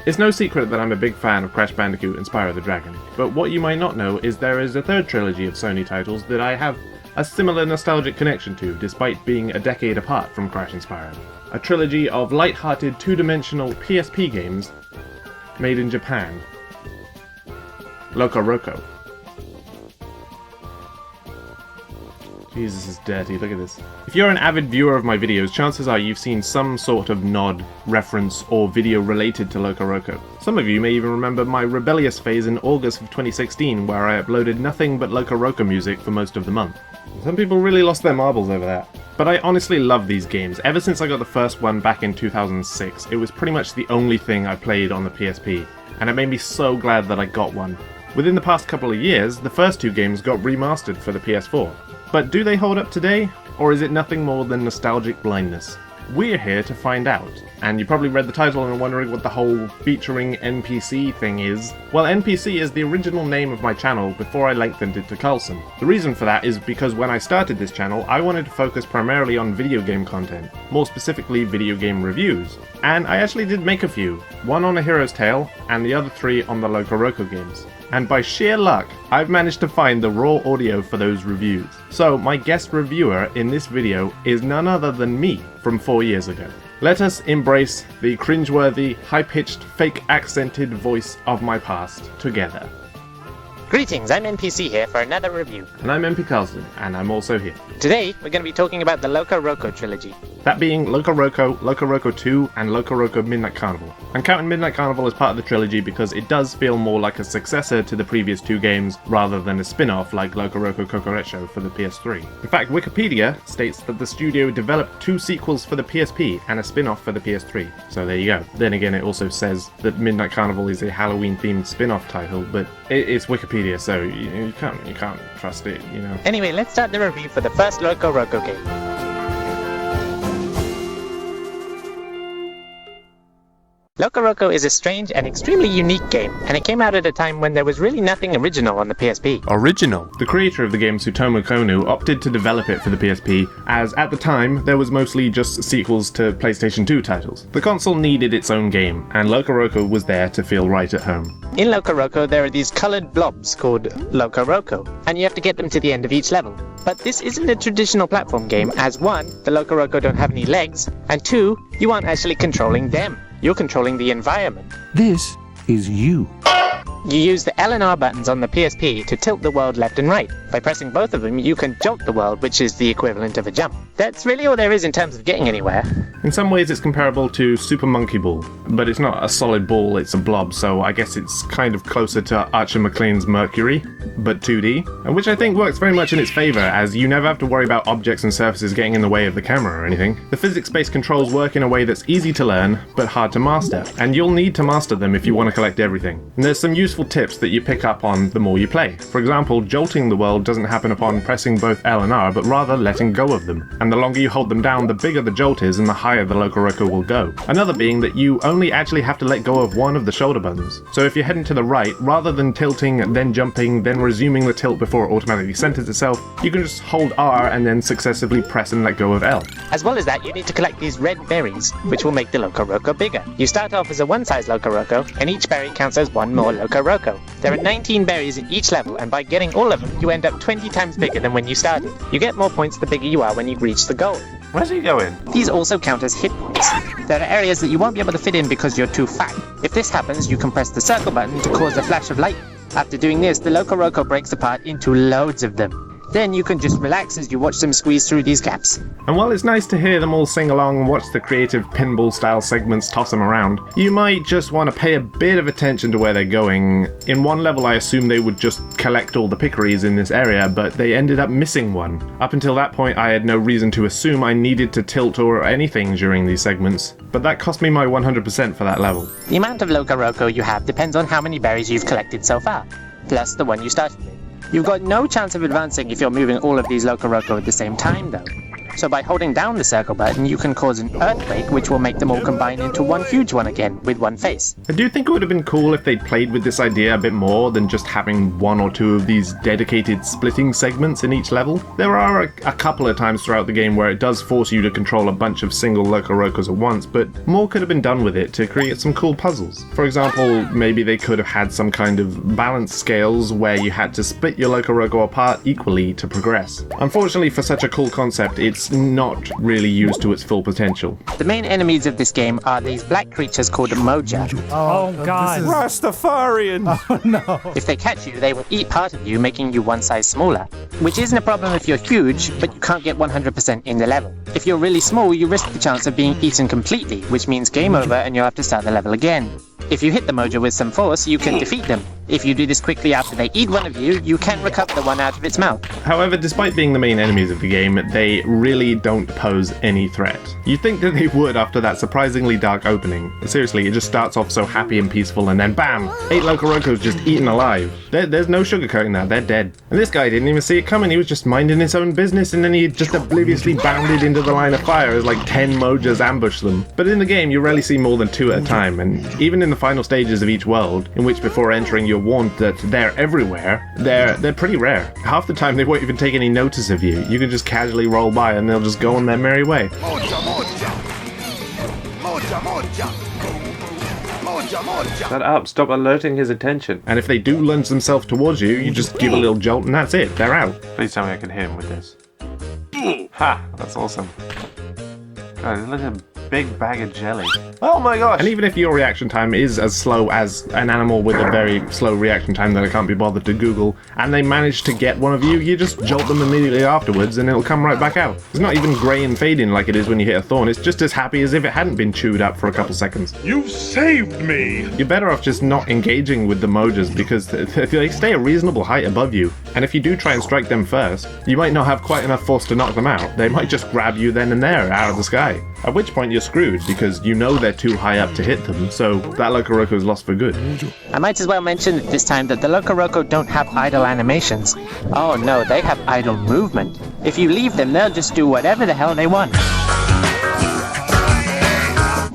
It's no secret that I'm a big fan of Crash Bandicoot and Spyro the Dragon, but what you might not know is there is a third trilogy of Sony titles that I have a similar nostalgic connection to, despite being a decade apart from Crash and Spyro. A trilogy of light-hearted, two-dimensional PSP games made in Japan. LocoRoco. Jesus, this is dirty, look at this. If you're an avid viewer of my videos, chances are you've seen some sort of nod, reference, or video related to LocoRoco. Some of you may even remember my rebellious phase in August of 2016, where I uploaded nothing but LocoRoco music for most of the month. Some people really lost their marbles over that. But I honestly love these games. Ever since I got the first one back in 2006, it was pretty much the only thing I played on the PSP, and it made me so glad that I got one. Within the past couple of years, the first two games got remastered for the PS4. But do they hold up today, or is it nothing more than nostalgic blindness? We're here to find out. And you probably read the title and are wondering what the whole featuring NPC thing is. Well, NPC is the original name of my channel before I lengthened it to Carlson. The reason for that is because when I started this channel, I wanted to focus primarily on video game content, more specifically video game reviews. And I actually did make a few, one on A Hero's Tale, and the other 3 on the LocoRoco games. And by sheer luck, I've managed to find the raw audio for those reviews. So my guest reviewer in this video is none other than me from 4 years ago. Let us embrace the cringeworthy, high-pitched, fake-accented voice of my past together. Greetings, I'm NPC here for another review. And I'm MP Carlson, and I'm also here. Today, we're going to be talking about the LocoRoco trilogy. That being LocoRoco, LocoRoco 2, and LocoRoco Midnight Carnival. I'm counting Midnight Carnival as part of the trilogy because it does feel more like a successor to the previous 2 games rather than a spin-off like LocoRoco Kokoretcho for the PS3. In fact, Wikipedia states that the studio developed 2 sequels for the PSP and a spin-off for the PS3. So there you go. Then again, it also says that Midnight Carnival is a Halloween-themed spin-off title, but it's Wikipedia, so you can't trust it, you know. Anyway, let's start the review for the first LocoRoco game. LocoRoco is a strange and extremely unique game, and it came out at a time when there was really nothing original on the PSP. Original? The creator of the game, Tsutomu Kono, opted to develop it for the PSP, as at the time, there was mostly just sequels to PlayStation 2 titles. The console needed its own game, and LocoRoco was there to feel right at home. In LocoRoco, there are these coloured blobs called LocoRoco, and you have to get them to the end of each level. But this isn't a traditional platform game, as 1, the LocoRoco don't have any legs, and 2, you aren't actually controlling them. You're controlling the environment. This is you. You use the L and R buttons on the PSP to tilt the world left and right. By pressing both of them, you can jolt the world, which is the equivalent of a jump. That's really all there is in terms of getting anywhere. In some ways it's comparable to Super Monkey Ball, but it's not a solid ball, it's a blob, so I guess it's kind of closer to Archer McLean's Mercury, but 2D, and which I think works very much in its favour, as you never have to worry about objects and surfaces getting in the way of the camera or anything. The physics-based controls work in a way that's easy to learn, but hard to master, and you'll need to master them if you want to collect everything. And there's some useful tips that you pick up on the more you play. For example, jolting the world doesn't happen upon pressing both L and R, but rather letting go of them. And the longer you hold them down, the bigger the jolt is and the higher the LocoRoco will go. Another being that you only actually have to let go of one of the shoulder buttons. So if you're heading to the right, rather than tilting, then jumping, then resuming the tilt before it automatically centers itself, you can just hold R and then successively press and let go of L. As well as that, you need to collect these red berries, which will make the LocoRoco bigger. You start off as a one-size LocoRoco, and each berry counts as one more LocoRoco. There are 19 berries in each level, and by getting all of them, you end up 20 times bigger than when you started. You get more points the bigger you are when you reach the goal. Where's he going? These also count as hit points. There are areas that you won't be able to fit in because you're too fat. If this happens, you can press the circle button to cause a flash of light. After doing this, the LocoRoco breaks apart into loads of them. Then you can just relax as you watch them squeeze through these gaps. And while it's nice to hear them all sing along and watch the creative pinball-style segments toss them around, you might just want to pay a bit of attention to where they're going. In one level I assumed they would just collect all the pickeries in this area, but they ended up missing one. Up until that point I had no reason to assume I needed to tilt or anything during these segments, but that cost me my 100% for that level. The amount of LocoRoco you have depends on how many berries you've collected so far, plus the one you started with. You've got no chance of advancing if you're moving all of these LocoRoco at the same time, though. So by holding down the circle button, you can cause an earthquake, which will make them all combine into one huge one again, with one face. I do think it would have been cool if they'd played with this idea a bit more than just having one or two of these dedicated splitting segments in each level. There are a couple of times throughout the game where it does force you to control a bunch of single LocoRocos at once, but more could have been done with it to create some cool puzzles. For example, maybe they could have had some kind of balance scales where you had to split your LocoRoco apart equally to progress. Unfortunately, for such a cool concept, it's not really used to its full potential. The main enemies of this game are these black creatures called Moja. Oh God. Rastafarian! Oh no. If they catch you, they will eat part of you, making you one size smaller. Which isn't a problem if you're huge, but you can't get 100% in the level. If you're really small, you risk the chance of being eaten completely, which means game over and you'll have to start the level again. If you hit the Moja with some force, you can defeat them. If you do this quickly after they eat one of you, you can recover the one out of its mouth. However, despite being the main enemies of the game, they really don't pose any threat. You'd think that they would after that surprisingly dark opening. Seriously, it just starts off so happy and peaceful and then BAM! 8 LocoRocos just eaten alive. There's no sugarcoating that, they're dead. And this guy didn't even see it coming, he was just minding his own business and then he just obliviously bounded into the line of fire as like 10 Mojas ambushed them. But in the game, you rarely see more than 2 at a time, and even in the final stages of each world, in which before entering you're warned that they're everywhere, they're pretty rare. Half the time they won't even take any notice of you. You can just casually roll by and they'll just go on their merry way. Shut up, stop alerting his attention. And if they do lunge themselves towards you, you just give a little jolt and that's it, they're out. Please tell me I can hit him with this. Ha! That's awesome. God, look at a big bag of jelly. Oh my gosh! And even if your reaction time is as slow as an animal with a very slow reaction time that I can't be bothered to Google, and they manage to get one of you, you just jolt them immediately afterwards and it'll come right back out. It's not even grey and fading like it is when you hit a thorn, it's just as happy as if it hadn't been chewed up for a couple seconds. You've saved me! You're better off just not engaging with the Mojas because they stay a reasonable height above you, and if you do try and strike them first, you might not have quite enough force to knock them out. They might just grab you then and there out of the sky. At which point you're screwed because you know they're too high up to hit them, so that LocoRoco is lost for good. I might as well mention at this time that the LocoRoco don't have idle animations. Oh no, they have idle movement. If you leave them, they'll just do whatever the hell they want.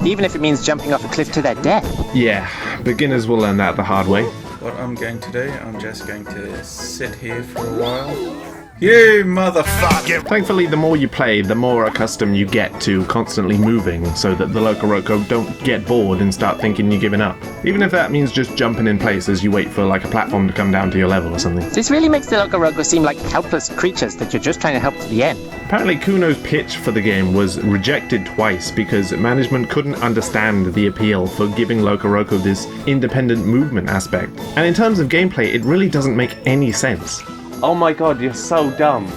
Even if it means jumping off a cliff to their death. Yeah, beginners will learn that the hard way. What I'm going to do, I'm just going to sit here for a while. You motherfucker! Thankfully, the more you play, the more accustomed you get to constantly moving, so that the LocoRoco don't get bored and start thinking you're giving up. Even if that means just jumping in place as you wait for like a platform to come down to your level or something. This really makes the LocoRoco seem like helpless creatures that you're just trying to help to the end. Apparently Kuno's pitch for the game was rejected twice because management couldn't understand the appeal for giving LocoRoco this independent movement aspect. And in terms of gameplay, it really doesn't make any sense. Oh my god, you're so dumb.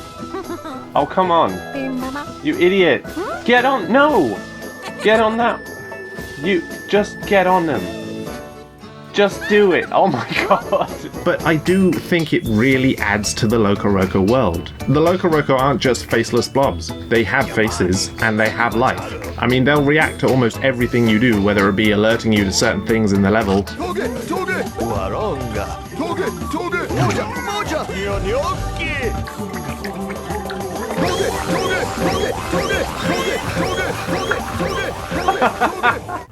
Oh, come on. You idiot. Get on. No! Get on that. You just get on them. Just do it. Oh my god. But I do think it really adds to the LocoRoco world. The LocoRoco aren't just faceless blobs. They have faces and they have life. I mean, they'll react to almost everything you do, whether it be alerting you to certain things in the level,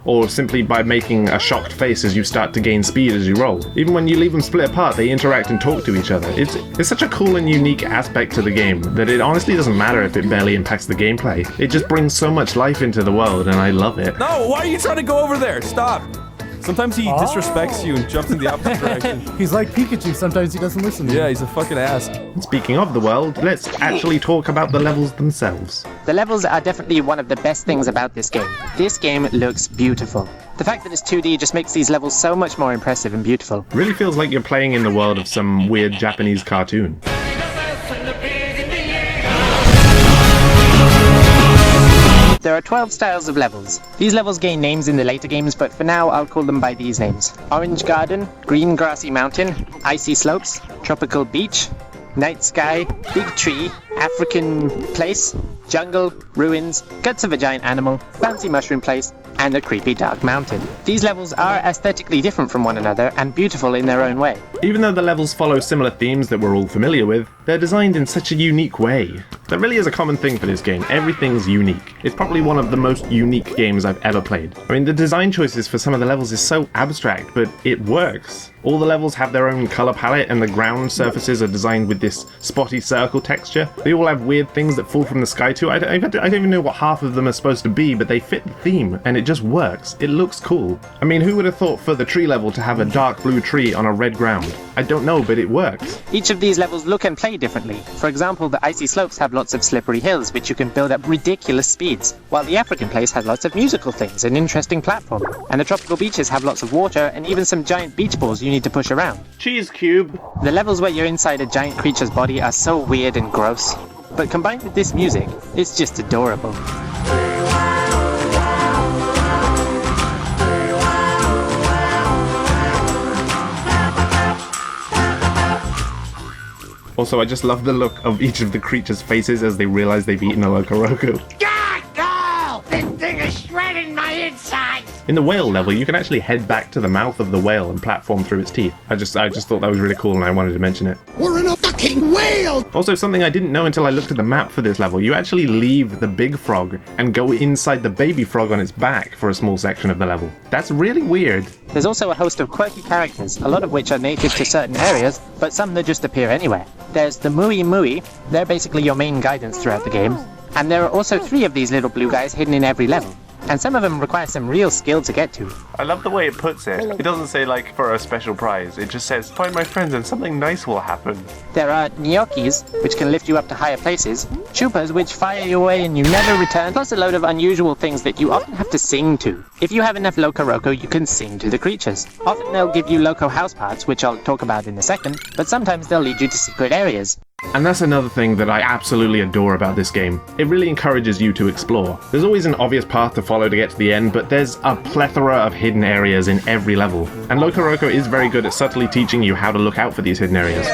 or simply by making a shocked face as you start to gain speed as you roll. Even when you leave them split apart, they interact and talk to each other. It's such a cool and unique aspect to the game that it honestly doesn't matter if it barely impacts the gameplay. It just brings so much life into the world and I love it. No, why are you trying to go over there? Stop! Sometimes he disrespects you and jumps in the opposite direction. He's like Pikachu, sometimes he doesn't listen to you. Yeah, he's a fucking ass. Speaking of the world, let's actually talk about the levels themselves. The levels are definitely one of the best things about this game. This game looks beautiful. The fact that it's 2D just makes these levels so much more impressive and beautiful. Really feels like you're playing in the world of some weird Japanese cartoon. There are 12 styles of levels. These levels gain names in the later games, but for now I'll call them by these names. Orange Garden, Green Grassy Mountain, Icy Slopes, Tropical Beach, Night Sky, Big Tree, African Place, Jungle, Ruins, Guts of a Giant Animal, Bouncy Mushroom Place, and a Creepy Dark Mountain. These levels are aesthetically different from one another and beautiful in their own way. Even though the levels follow similar themes that we're all familiar with, they're designed in such a unique way. That really is a common thing for this game. Everything's unique. It's probably one of the most unique games I've ever played. I mean, the design choices for some of the levels is so abstract, but it works. All the levels have their own color palette, and the ground surfaces are designed with this spotty circle texture. They all have weird things that fall from the sky too. I don't even know what half of them are supposed to be, but they fit the theme, and it just works. It looks cool. I mean, who would have thought for the tree level to have a dark blue tree on a red ground? I don't know, but it works. Each of these levels look and play differently. For example, the icy slopes have lots of slippery hills, which you can build at ridiculous speeds, while the African place has lots of musical things and interesting platforming. And the tropical beaches have lots of water and even some giant beach balls you need to push around. Cheese cube. The levels where you're inside a giant creature's body are so weird and gross, but combined with this music, it's just adorable. Also, I just love the look of each of the creatures' faces as they realize they've eaten a LocoRoco. This thing is shredding my insides! In the whale level, you can actually head back to the mouth of the whale and platform through its teeth. I just thought that was really cool and I wanted to mention it. We're in a fucking whale! Also, something I didn't know until I looked at the map for this level, you actually leave the big frog and go inside the baby frog on its back for a small section of the level. That's really weird. There's also a host of quirky characters, a lot of which are native to certain areas, but some that just appear anywhere. There's the Mui, they're basically your main guidance throughout the game. And there are also 3 of these little blue guys hidden in every level. And some of them require some real skill to get to. I love the way it puts it. It doesn't say, like, for a special prize. It just says, find my friends and something nice will happen. There are gnocchis, which can lift you up to higher places, chupas, which fire you away and you never return, plus a load of unusual things that you often have to sing to. If you have enough LocoRoco, you can sing to the creatures. Often they'll give you Loco house parts, which I'll talk about in a second, but sometimes they'll lead you to secret areas. And that's another thing that I absolutely adore about this game. It really encourages you to explore. There's always an obvious path to follow to get to the end, but there's a plethora of hidden areas in every level. And LocoRoco is very good at subtly teaching you how to look out for these hidden areas.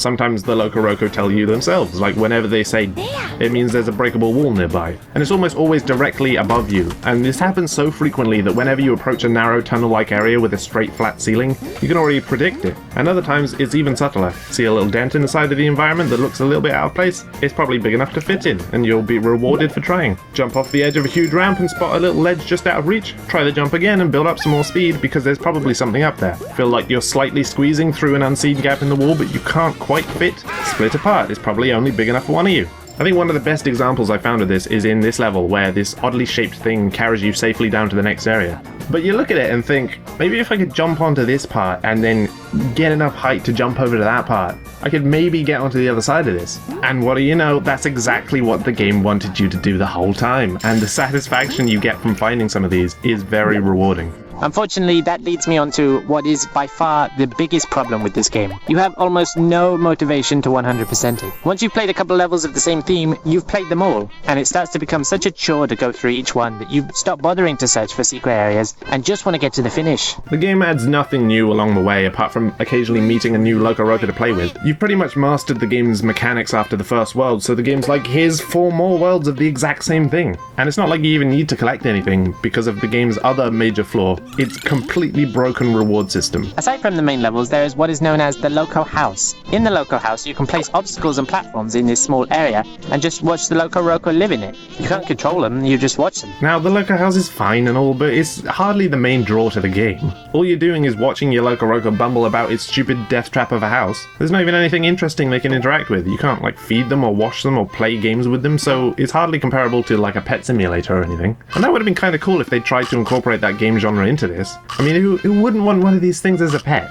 Sometimes the LocoRoco tell you themselves, like whenever they say, it means there's a breakable wall nearby. And it's almost always directly above you. And this happens so frequently that whenever you approach a narrow tunnel-like area with a straight flat ceiling, you can already predict it. And other times, it's even subtler. See a little dent in the side of the environment that looks a little bit out of place? It's probably big enough to fit in, and you'll be rewarded for trying. Jump off the edge of a huge ramp and spot a little ledge just out of reach. Try the jump again and build up some more speed, because there's probably something up there. Feel like you're slightly squeezing through an unseen gap in the wall, but you can't quite fit? Split apart is probably only big enough for one of you. I think one of the best examples I found of this is in this level, where this oddly shaped thing carries you safely down to the next area. But you look at it and think, maybe if I could jump onto this part and then get enough height to jump over to that part, I could maybe get onto the other side of this. And what do you know, that's exactly what the game wanted you to do the whole time. And the satisfaction you get from finding some of these is very rewarding. Unfortunately, that leads me on to what is by far the biggest problem with this game. You have almost no motivation to 100% it. Once you've played a couple levels of the same theme, you've played them all, and it starts to become such a chore to go through each one that you stop bothering to search for secret areas and just want to get to the finish. The game adds nothing new along the way apart from occasionally meeting a new LocoRoco to play with. You've pretty much mastered the game's mechanics after the first world, so the game's like, here's 4 more worlds of the exact same thing. And it's not like you even need to collect anything because of the game's other major flaw. Its completely broken reward system. Aside from the main levels, there is what is known as the Loco house. In the Loco house, you can place obstacles and platforms in this small area and just watch the LocoRoco live in it. You can't control them, you just watch them. Now, the Loco house is fine and all, but it's hardly the main draw to the game. All you're doing is watching your LocoRoco bumble about its stupid death trap of a house. There's not even anything interesting they can interact with. You can't, like, feed them or wash them or play games with them, so it's hardly comparable to, like, a pet simulator or anything. And that would have been kind of cool if they tried to incorporate that game genre into this. I mean, who wouldn't want one of these things as a pet?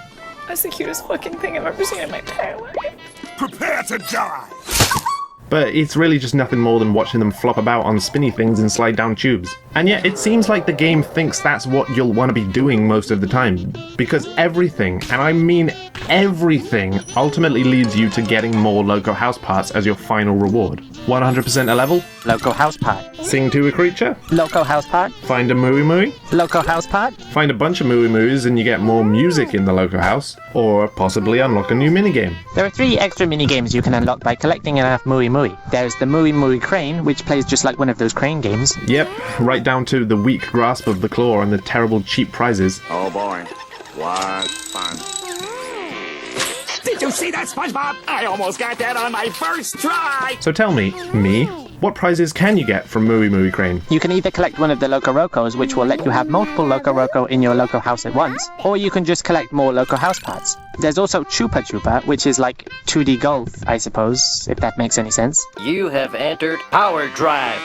That's the cutest fucking thing I've ever seen in my entire life. Prepare to die! But it's really just nothing more than watching them flop about on spinny things and slide down tubes. And yet it seems like the game thinks that's what you'll want to be doing most of the time. Because everything, and I mean everything, ultimately leads you to getting more Loco house parts as your final reward. 100% a level? Loco house part. Sing to a creature? Loco house part. Find a Mui. Loco house part. Find a bunch of Muis and you get more music in the Loco house. Or possibly unlock a new minigame. There are 3 extra minigames you can unlock by collecting enough Mui. There's the Mui crane, which plays just like one of those crane games. Yep, right down to the weak grasp of the claw and the terrible cheap prizes. Oh boy. What fun. Did you see that, SpongeBob? I almost got that on my first try. So tell me, what prizes can you get from Mooey Mooey Crane? You can either collect one of the LocoRocos, which will let you have multiple LocoRoco in your Loco house at once, or you can just collect more Loco house parts. There's also Chupa Chupa, which is like 2D golf, I suppose, if that makes any sense. You have entered Power Drive.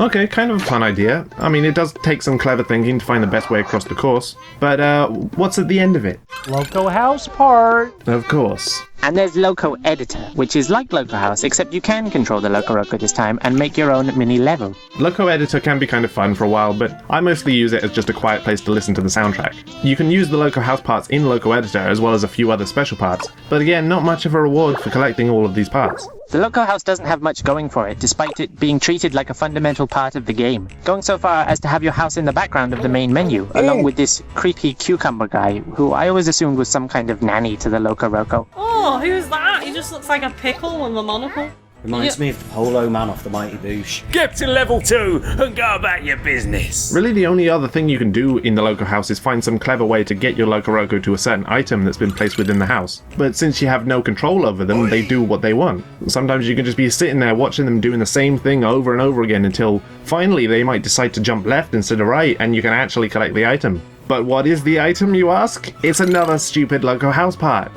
Okay, kind of a fun idea. I mean, it does take some clever thinking to find the best way across the course, but what's at the end of it? Loco house part. Of course. And there's Loco Editor, which is like Loco House, except you can control the LocoRoco this time and make your own mini level. Loco Editor can be kind of fun for a while, but I mostly use it as just a quiet place to listen to the soundtrack. You can use the Loco House parts in Loco Editor as well as a few other special parts, but again, not much of a reward for collecting all of these parts. The Loco House doesn't have much going for it, despite it being treated like a fundamental part of the game, going so far as to have your house in the background of the main menu, along with this creepy cucumber guy, who I always assumed was some kind of nanny to the LocoRoco. Oh, who's that? He just looks like a pickle with a monocle. Reminds me of the Polo Man off the Mighty Boosh. Get to level 2 and go about your business. Really, the only other thing you can do in the Loco House is find some clever way to get your LocoRoco to a certain item that's been placed within the house. But since you have no control over them, they do what they want. Sometimes you can just be sitting there watching them doing the same thing over and over again until finally they might decide to jump left instead of right and you can actually collect the item. But what is the item, you ask? It's another stupid Loco House part.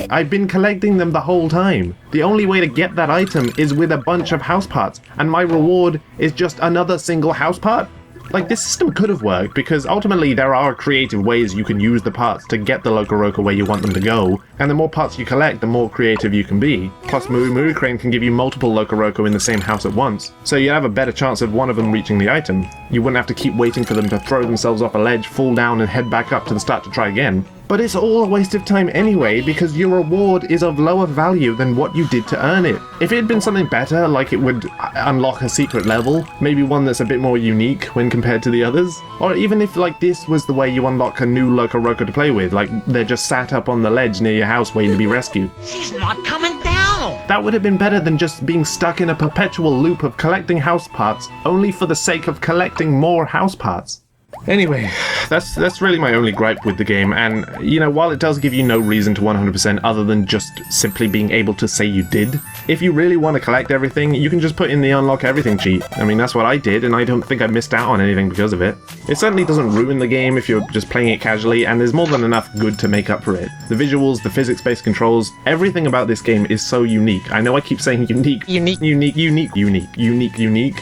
I've been collecting them the whole time. The only way to get that item is with a bunch of house parts, and my reward is just another single house part? Like, this system could have worked, because ultimately there are creative ways you can use the parts to get the LocoRoco where you want them to go, and the more parts you collect, the more creative you can be. Plus, Mooey Mooey Crane can give you multiple LocoRoco in the same house at once, so you have a better chance of one of them reaching the item. You wouldn't have to keep waiting for them to throw themselves off a ledge, fall down, and head back up to the start to try again. But it's all a waste of time anyway, because your reward is of lower value than what you did to earn it. If it had been something better, like it would unlock a secret level, maybe one that's a bit more unique when compared to the others, or even if like this was the way you unlock a new LocoRoco to play with, like they're just sat up on the ledge near your house waiting to be rescued. She's not coming down. That would have been better than just being stuck in a perpetual loop of collecting house parts, only for the sake of collecting more house parts. Anyway, that's really my only gripe with the game, and, you know, while it does give you no reason to 100% other than just simply being able to say you did, if you really want to collect everything, you can just put in the unlock everything cheat. I mean, that's what I did, and I don't think I missed out on anything because of it. It certainly doesn't ruin the game if you're just playing it casually, and there's more than enough good to make up for it. The visuals, the physics-based controls, everything about this game is so unique. I know I keep saying unique,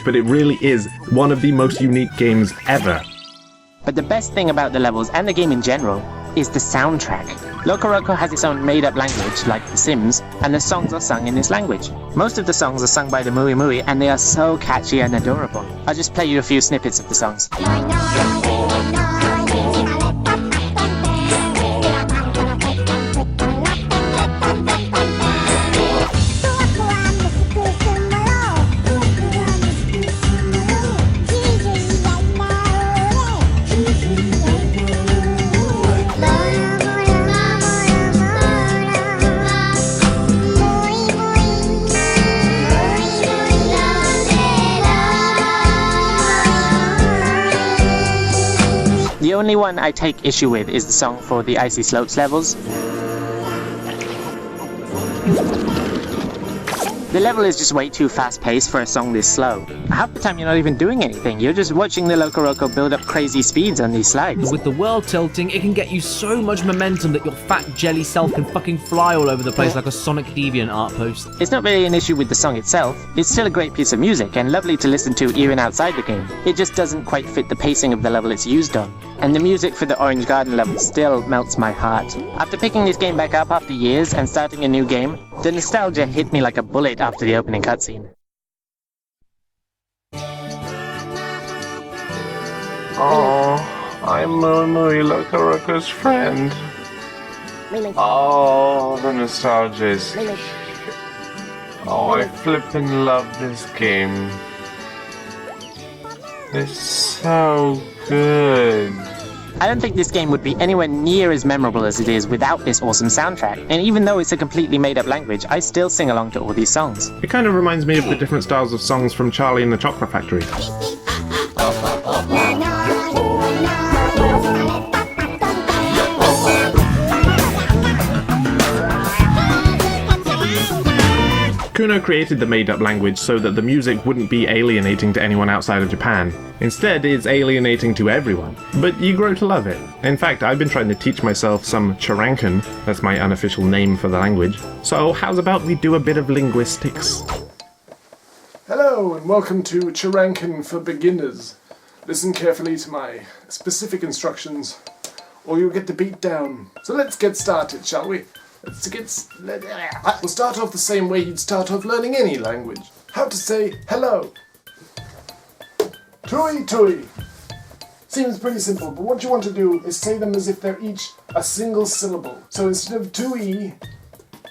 but it really is one of the most unique games ever. But the best thing about the levels and the game in general is the soundtrack. LocoRoco has its own made-up language, like The Sims, and the songs are sung in this language. Most of the songs are sung by the Mooey Mooey, and they are so catchy and adorable. I'll just play you a few snippets of the songs. The only one I take issue with is the song for the Icy Slopes levels. The level is just way too fast-paced for a song this slow. Half the time you're not even doing anything, you're just watching the LocoRoco build up crazy speeds on these slides. With the world tilting, it can get you so much momentum that your fat jelly self can fucking fly all over the place like a Sonic Deviant art post. It's not really an issue with the song itself. It's still a great piece of music and lovely to listen to even outside the game. It just doesn't quite fit the pacing of the level it's used on. And the music for the Orange Garden level still melts my heart. After picking this game back up after years and starting a new game, the nostalgia hit me like a bullet after the opening cutscene. Oh, I'm Mooey Mooey LocoRoco's friend. Oh, the nostalgia is... Oh, I flippin' love this game. It's so good. I don't think this game would be anywhere near as memorable as it is without this awesome soundtrack, and even though it's a completely made-up language, I still sing along to all these songs. It kind of reminds me of the different styles of songs from Charlie and the Chocolate Factory. Kuno created the made-up language so that the music wouldn't be alienating to anyone outside of Japan. Instead, it's alienating to everyone. But you grow to love it. In fact, I've been trying to teach myself some Cherankan, that's my unofficial name for the language. So how's about we do a bit of linguistics? Hello, and welcome to Cherankan for Beginners. Listen carefully to my specific instructions, or you'll get the beat down. So let's get started, shall we? We'll start off the same way you'd start off learning any language. How to say hello. Tui tui. Seems pretty simple, but what you want to do is say them as if they're each a single syllable. So instead of tui,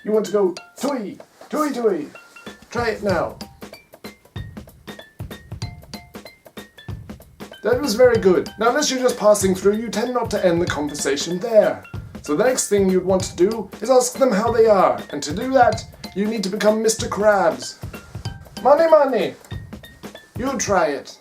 you want to go tui, tui tui. Try it now. That was very good. Now unless you're just passing through, you tend not to end the conversation there. So the next thing you'd want to do is ask them how they are, and to do that, you need to become Mr. Krabs. Money, money! You try it.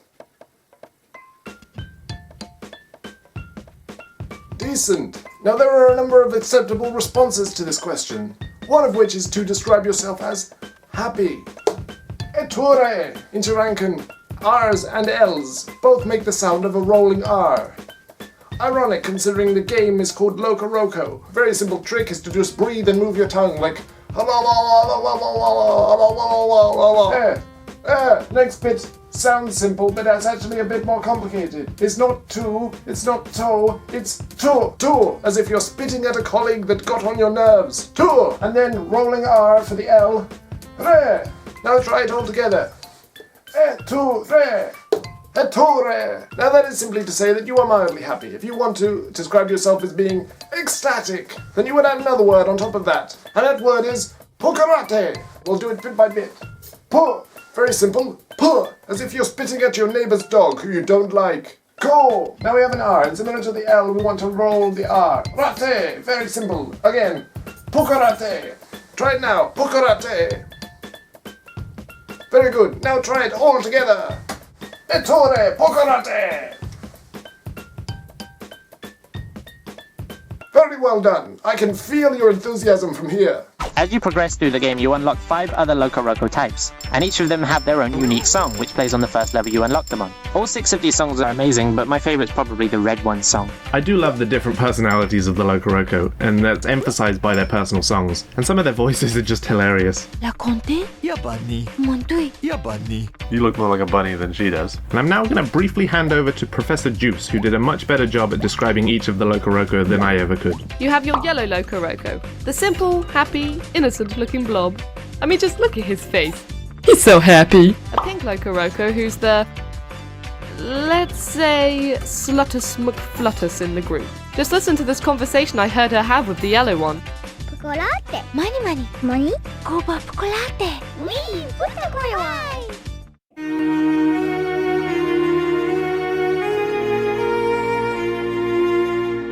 Decent. Now there are a number of acceptable responses to this question, one of which is to describe yourself as happy. Eture! In Cherankan, R's and L's both make the sound of a rolling R. Ironic, considering the game is called LocoRoco. Very simple trick is to just breathe and move your tongue like next bit sounds simple, but that's actually a bit more complicated. It's not tu, it's not to, it's tu, as if you're spitting at a colleague that got on your nerves. Tu, and then rolling R for the L. Re. Now try it all together. Eture. Eture. Now that is simply to say that you are mildly happy. If you want to describe yourself as being ecstatic, then you would add another word on top of that. And that word is pukarate. We'll do it bit by bit. Pu. Very simple. Pu. As if you're spitting at your neighbor's dog who you don't like. Ko. Now we have an R, and similar to the L, we want to roll the R. Rate. Very simple. Again. Pukarate. Try it now. Pukarate. Very good. Now try it all together. Eture, pukarate. Very well done. I can feel your enthusiasm from here. As you progress through the game, you unlock 5 other LocoRoco types, and each of them have their own unique song, which plays on the first level you unlock them on. All 6 of these songs are amazing, but my favourite's probably the Red One song. I do love the different personalities of the LocoRoco, and that's emphasized by their personal songs, and some of their voices are just hilarious. La Conte? Yeah, bunny. Montui? Yeah, bunny. You look more like a bunny than she does. And I'm now going to briefly hand over to Professor Juice, who did a much better job at describing each of the LocoRoco than I ever could. You have your yellow LocoRoco, the simple, happy, innocent-looking blob. I mean, just look at his face. He's so happy. A pink LocoRoco who's the, let's say, Sluttus McFluttus in the group. Just listen to this conversation I heard her have with the yellow one. Chocolate. Money, money. Money? Koba chocolate. Wee, puta koyawai.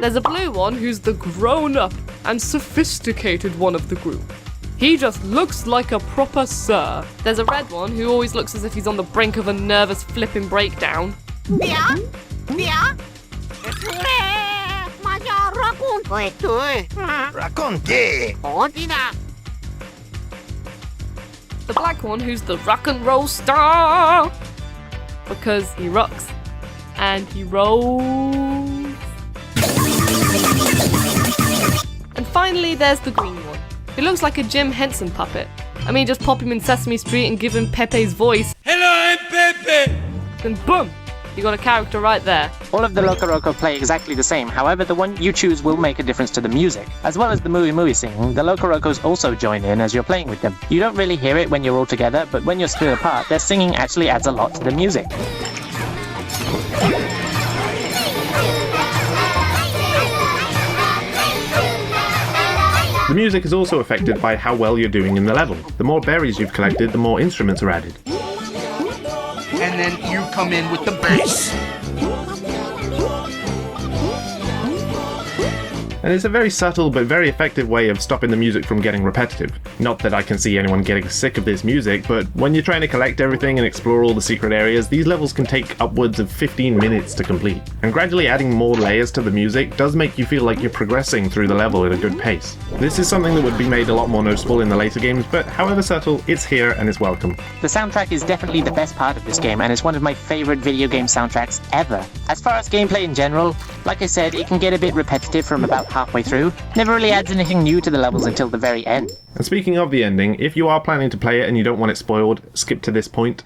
There's a blue one who's the grown-up and sophisticated one of the group. He just looks like a proper sir. There's a red one who always looks as if he's on the brink of a nervous flipping breakdown. Yeah? Yeah? Maya racconte. Racconte. Ordina. The black one who's the rock and roll star. Because he rocks. And he rolls. And finally there's the green one. He looks like a Jim Henson puppet. I mean, just pop him in Sesame Street and give him Pepe's voice. Hello, I'm Pepe. Then boom! You got a character right there. All of the LocoRoco play exactly the same, however the one you choose will make a difference to the music. As well as the Mooey Mooey singing, the LocoRocos also join in as you're playing with them. You don't really hear it when you're all together, but when you're split apart, their singing actually adds a lot to the music. The music is also affected by how well you're doing in the level. The more berries you've collected, the more instruments are added. And then you come in with the bass. and it's a very subtle but very effective way of stopping the music from getting repetitive. Not that I can see anyone getting sick of this music, but when you're trying to collect everything and explore all the secret areas, these levels can take upwards of 15 minutes to complete. And gradually adding more layers to the music does make you feel like you're progressing through the level at a good pace. This is something that would be made a lot more noticeable in the later games, but however subtle, it's here and it's welcome. The soundtrack is definitely the best part of this game, and it's one of my favorite video game soundtracks ever. As far as gameplay in general, like I said, it can get a bit repetitive from about halfway through. Never really adds anything new to the levels until the very end. And speaking of the ending, if you are planning to play it and you don't want it spoiled, skip to this point.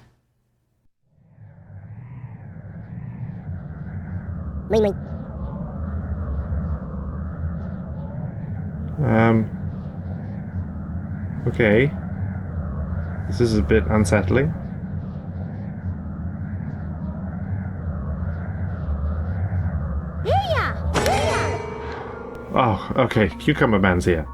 Okay. This is a bit unsettling. Oh, okay. Cucumber Man's here.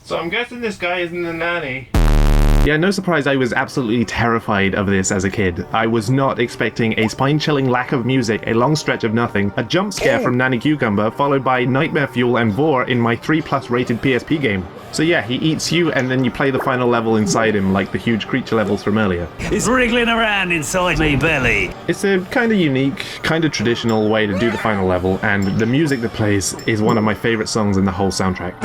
So I'm guessing this guy isn't the nanny. Yeah, no surprise I was absolutely terrified of this as a kid. I was not expecting a spine-chilling lack of music, a long stretch of nothing, a jump scare from Nanny Cucumber, followed by Nightmare Fuel and Vor in my 3+ rated PSP game. So yeah, he eats you and then you play the final level inside him like the huge creature levels from earlier. It's wriggling around inside me belly. It's a kind of unique, kind of traditional way to do the final level, and the music that plays is one of my favorite songs in the whole soundtrack.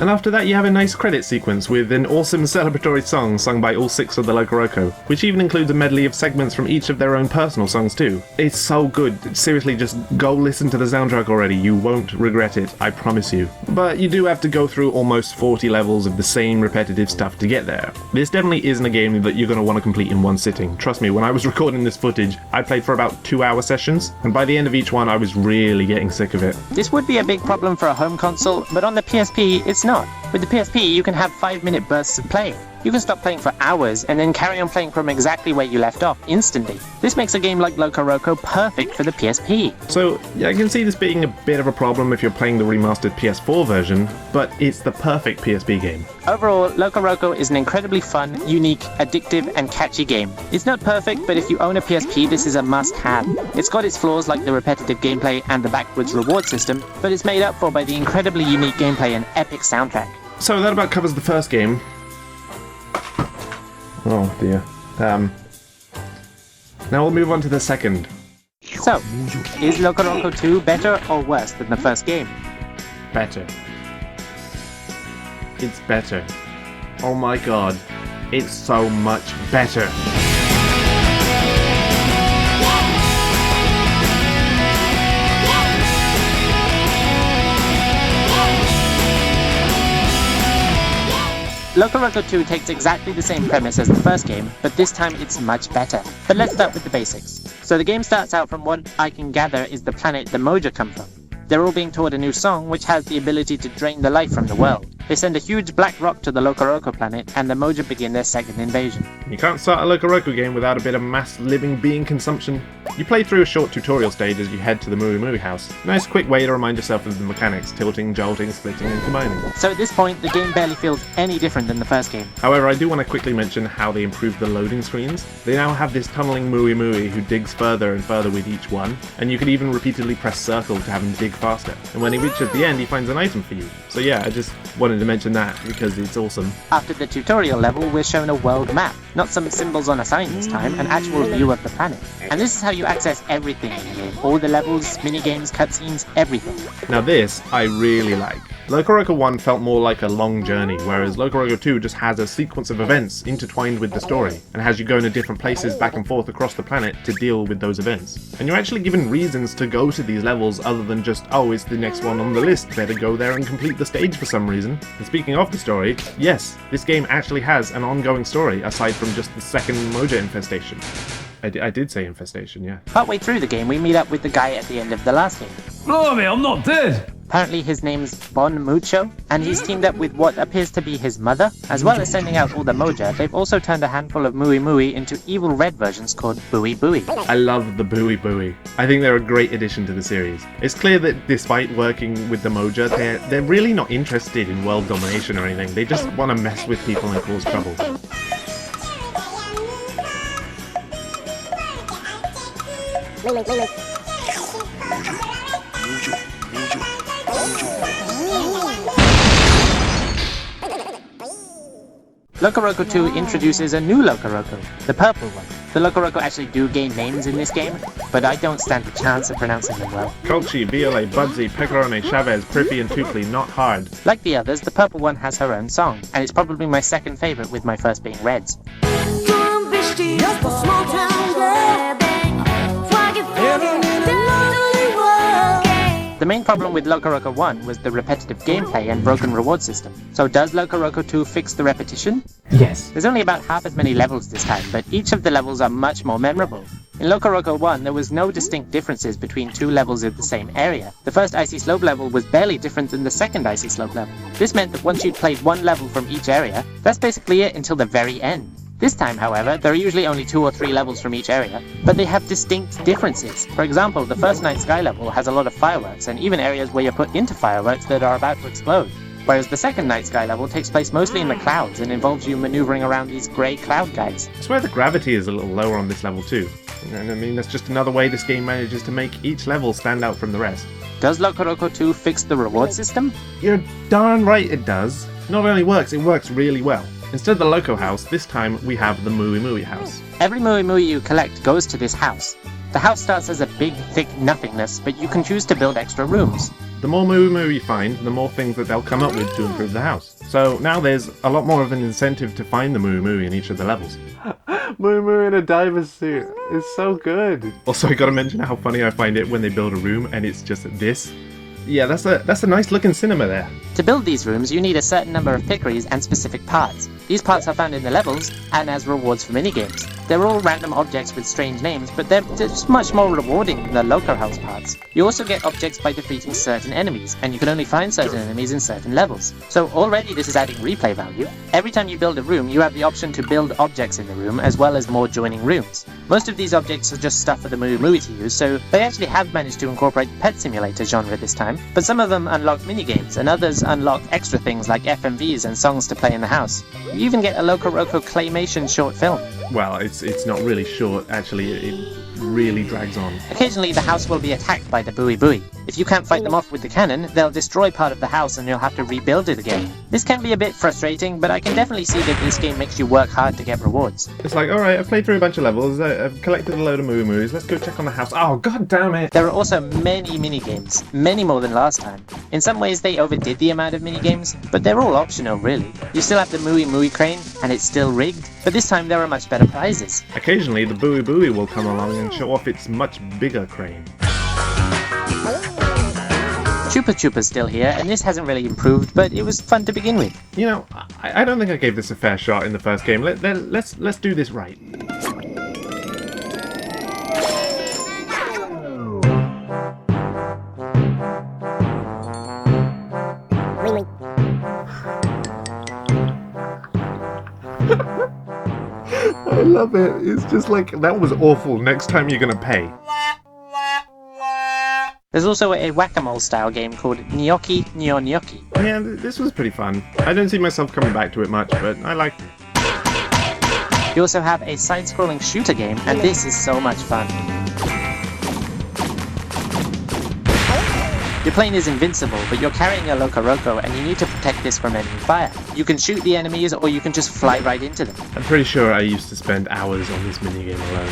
And after that you have a nice credit sequence with an awesome celebratory song sung by all 6 of the LocoRoco, which even includes a medley of segments from each of their own personal songs too. It's so good, seriously just go listen to the soundtrack already, you won't regret it, I promise you. But you do have to go through almost 40 levels of the same repetitive stuff to get there. This definitely isn't a game that you're going to want to complete in one sitting. Trust me, when I was recording this footage, I played for about 2-hour sessions, and by the end of each one I was really getting sick of it. This would be a big problem for a home console, but on the PSP, it's not. With the PSP, you can have 5-minute bursts of playing. You can stop playing for hours and then carry on playing from exactly where you left off instantly. This makes a game like LocoRoco perfect for the PSP. So, yeah, I can see this being a bit of a problem if you're playing the remastered PS4 version, but it's the perfect PSP game. Overall, LocoRoco is an incredibly fun, unique, addictive, and catchy game. It's not perfect, but if you own a PSP, this is a must-have. It's got its flaws like the repetitive gameplay and the backwards reward system, but it's made up for by the incredibly unique gameplay and epic soundtrack. So that about covers the first game. Oh dear. Now we'll move on to the second. So, is LocoRoco 2 better or worse than the first game? Better. It's better. Oh my god. It's so much better. LocoRoco 2 takes exactly the same premise as the first game, but this time it's much better. But let's start with the basics. So the game starts out from what I can gather is the planet the Moja come from. They're all being taught a new song which has the ability to drain the life from the world. They send a huge black rock to the LocoRoco planet, and the Moja begin their second invasion. You can't start a LocoRoco game without a bit of mass living being consumption. You play through a short tutorial stage as you head to the Mooey Mooey house. Nice quick way to remind yourself of the mechanics, tilting, jolting, splitting and combining. So at this point, the game barely feels any different than the first game. However, I do want to quickly mention how they improved the loading screens. They now have this tunneling Mooey Mooey who digs further and further with each one, and you can even repeatedly press circle to have him dig faster. And when he reaches the end, he finds an item for you. So yeah, I just wanted to mention that because it's awesome. After the tutorial level, we're shown a world map. Not some symbols on a sign this time, an actual view of the planet. And this is how you access everything in the game. All the levels, minigames, cutscenes, everything. Now this, I really like. LocoRoco 1 felt more like a long journey, whereas LocoRoco 2 just has a sequence of events intertwined with the story, and has you go to different places back and forth across the planet to deal with those events. And you're actually given reasons to go to these levels other than just, oh, it's the next one on the list, better go there and complete the stage for some reason. And speaking of the story, yes, this game actually has an ongoing story, aside from just the second Moja infestation. I did say infestation, yeah. Partway through the game, we meet up with the guy at the end of the last game. Blimey, I'm not dead! Apparently his name's Bon Mucho, and he's teamed up with what appears to be his mother. As well as sending out all the Moja, they've also turned a handful of Mui Mui into evil red versions called Bui Bui. I love the Bui Bui. I think they're a great addition to the series. It's clear that despite working with the Moja, they're really not interested in world domination or anything. They just want to mess with people and cause trouble. LocoRoco 2 introduces a new LocoRoco, the purple one. The LocoRoco actually do gain names in this game, but I don't stand a chance of pronouncing them well. Colchi, BLA, Budsy, Pecorone, Chavez, Prippy and Tukli, not hard. Like the others, the purple one has her own song, and it's probably my second favourite, with my first being Red's. The main problem with LocoRoco 1 was the repetitive gameplay and broken reward system. So does LocoRoco 2 fix the repetition? Yes. There's only about half as many levels this time, but each of the levels are much more memorable. In LocoRoco 1, there was no distinct differences between two levels of the same area. The first Icy Slope level was barely different than the second Icy Slope level. This meant that once you'd played one level from each area, that's basically it until the very end. This time, however, there are usually only 2 or 3 levels from each area, but they have distinct differences. For example, the first Night Sky level has a lot of fireworks, and even areas where you're put into fireworks that are about to explode. Whereas the second Night Sky level takes place mostly in the clouds and involves you maneuvering around these grey cloud guides. I swear the gravity is a little lower on this level too. And I mean, that's just another way this game manages to make each level stand out from the rest. Does LocoRoco 2 fix the reward system? You're darn right it does. It not only works, it works really well. Instead of the Loco house, this time we have the Mui Mui house. Every Mui Mui you collect goes to this house. The house starts as a big, thick nothingness, but you can choose to build extra rooms. The more Mui Mui you find, the more things that they'll come up with to improve the house. So now there's a lot more of an incentive to find the Mui Mui in each of the levels. Mui Mui in a diver suit is so good. Also, I gotta mention how funny I find it when they build a room and it's just this. Yeah, that's a nice looking cinema there. To build these rooms, you need a certain number of pickeries and specific parts. These parts are found in the levels, and as rewards for minigames. They're all random objects with strange names, but they're just much more rewarding than the Loco House parts. You also get objects by defeating certain enemies, and you can only find certain enemies in certain levels. So already this is adding replay value. Every time you build a room, you have the option to build objects in the room, as well as more joining rooms. Most of these objects are just stuff for the Mui Mui to use, so they actually have managed to incorporate the pet simulator genre this time, but some of them unlock minigames, and others unlock extra things like FMVs and songs to play in the house. You even get a LocoRoco claymation short film. Well, it's not really short, actually, it really drags on. Occasionally the house will be attacked by the Bui Bui. If you can't fight them off with the cannon, they'll destroy part of the house and you'll have to rebuild it again. This can be a bit frustrating, but I can definitely see that this game makes you work hard to get rewards. It's like, alright, I've played through a bunch of levels, I've collected a load of Mui Muis, let's go check on the house. Oh, god damn it! There are also many minigames, many more than last time. In some ways they overdid the amount of minigames, but they're all optional really. You still have the Mui Mui crane, and it's still rigged, but this time there are much better prizes. Occasionally the Bui Bui will come along and show off its much bigger crane. Chupa Chupa's still here, and this hasn't really improved, but it was fun to begin with. You know, I don't think I gave this a fair shot in the first game. Let's do this right. I love it. It's just like, that was awful. Next time you're gonna pay. There's also a whack-a-mole style game called Gnocchi Nyo Gnocchi. Yeah, this was pretty fun. I don't see myself coming back to it much, but I liked it. You also have a side-scrolling shooter game, and this is so much fun. You're plane is invincible, but you're carrying a LocoRoco and you need to protect this from enemy fire. You can shoot the enemies or you can just fly right into them. I'm pretty sure I used to spend hours on this minigame alone.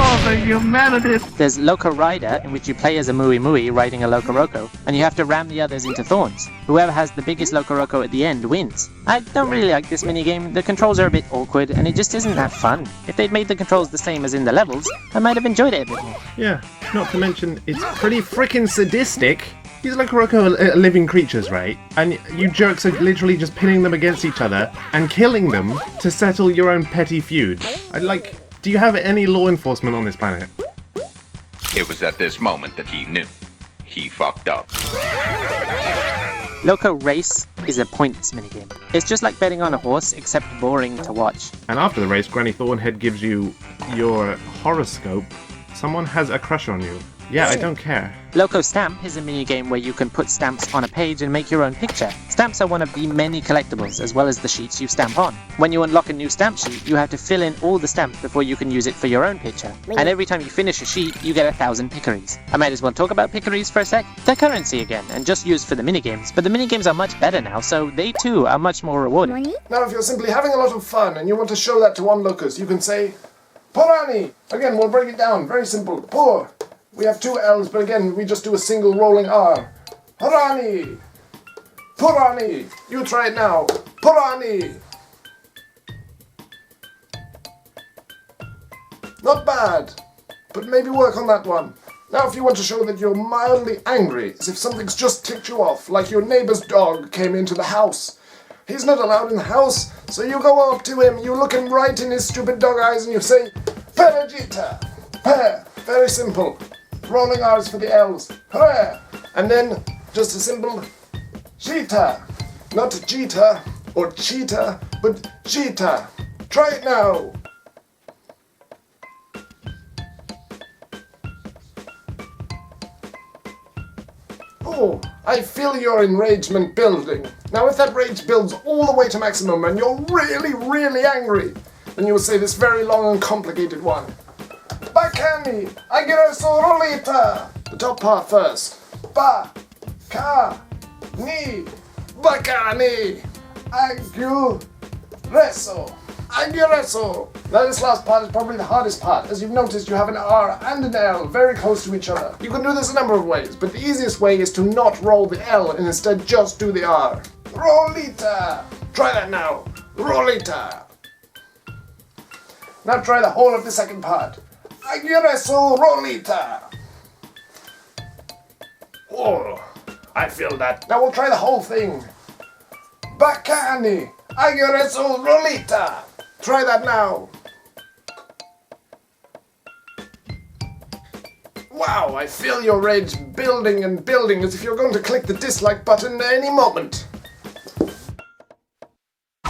Oh, the humanity! There's Loco Rider, in which you play as a Mui riding a LocoRoco, and you have to ram the others into thorns. Whoever has the biggest LocoRoco at the end wins. I don't really like this minigame. The controls are a bit awkward, and it just isn't that fun. If they'd made the controls the same as in the levels, I might have enjoyed it a bit more. Yeah, not to mention, it's pretty freaking sadistic. These LocoRoco are living creatures, right? And you jerks are literally just pinning them against each other and killing them to settle your own petty feud. Do you have any law enforcement on this planet? It was at this moment that he knew. He fucked up. Loco Race is a pointless minigame. It's just like betting on a horse, except boring to watch. And after the race, Granny Thornhead gives you your horoscope. Someone has a crush on you. Yeah, I don't care. Loco Stamp is a minigame where you can put stamps on a page and make your own picture. Stamps are one of the many collectibles, as well as the sheets you stamp on. When you unlock a new stamp sheet, you have to fill in all the stamps before you can use it for your own picture. And every time you finish a sheet, you get 1,000 pickeries. I might as well talk about pickeries for a sec. They're currency again, and just used for the minigames, but the minigames are much better now, so they too are much more rewarding. Now, if you're simply having a lot of fun and you want to show that to onlookers, you can say, Porani! Again, we'll break it down. Very simple. Por. We have two L's, but again, we just do a single rolling R. Porani! Porani! You try it now. Porani! Not bad, but maybe work on that one. Now, if you want to show that you're mildly angry, as if something's just ticked you off, like your neighbor's dog came into the house. He's not allowed in the house, so you go up to him, you look him right in his stupid dog eyes, and you say, Peragita! Per. Very simple. Rolling R's for the L's. Hooray! And then, just a simple cheetah. Not cheetah or cheetah, but cheetah. Try it now. Oh, I feel your enragement building. Now if that rage builds all the way to maximum and you're really, really angry, then you will say this very long and complicated one. Bacani, agresso rolita. The top part first. Ba, ka, ni, bacani, agresso, agresso. Now this last part is probably the hardest part. As you've noticed, you have an R and an L very close to each other. You can do this a number of ways, but the easiest way is to not roll the L and instead just do the R. Rolita. Try that now. Rolita. Now try the whole of the second part. Agresso rolita. Oh, I feel that. Now we'll try the whole thing. Bacani. Agresso rolita. Try that now. Wow, I feel your rage building and building as if you're going to click the dislike button at any moment.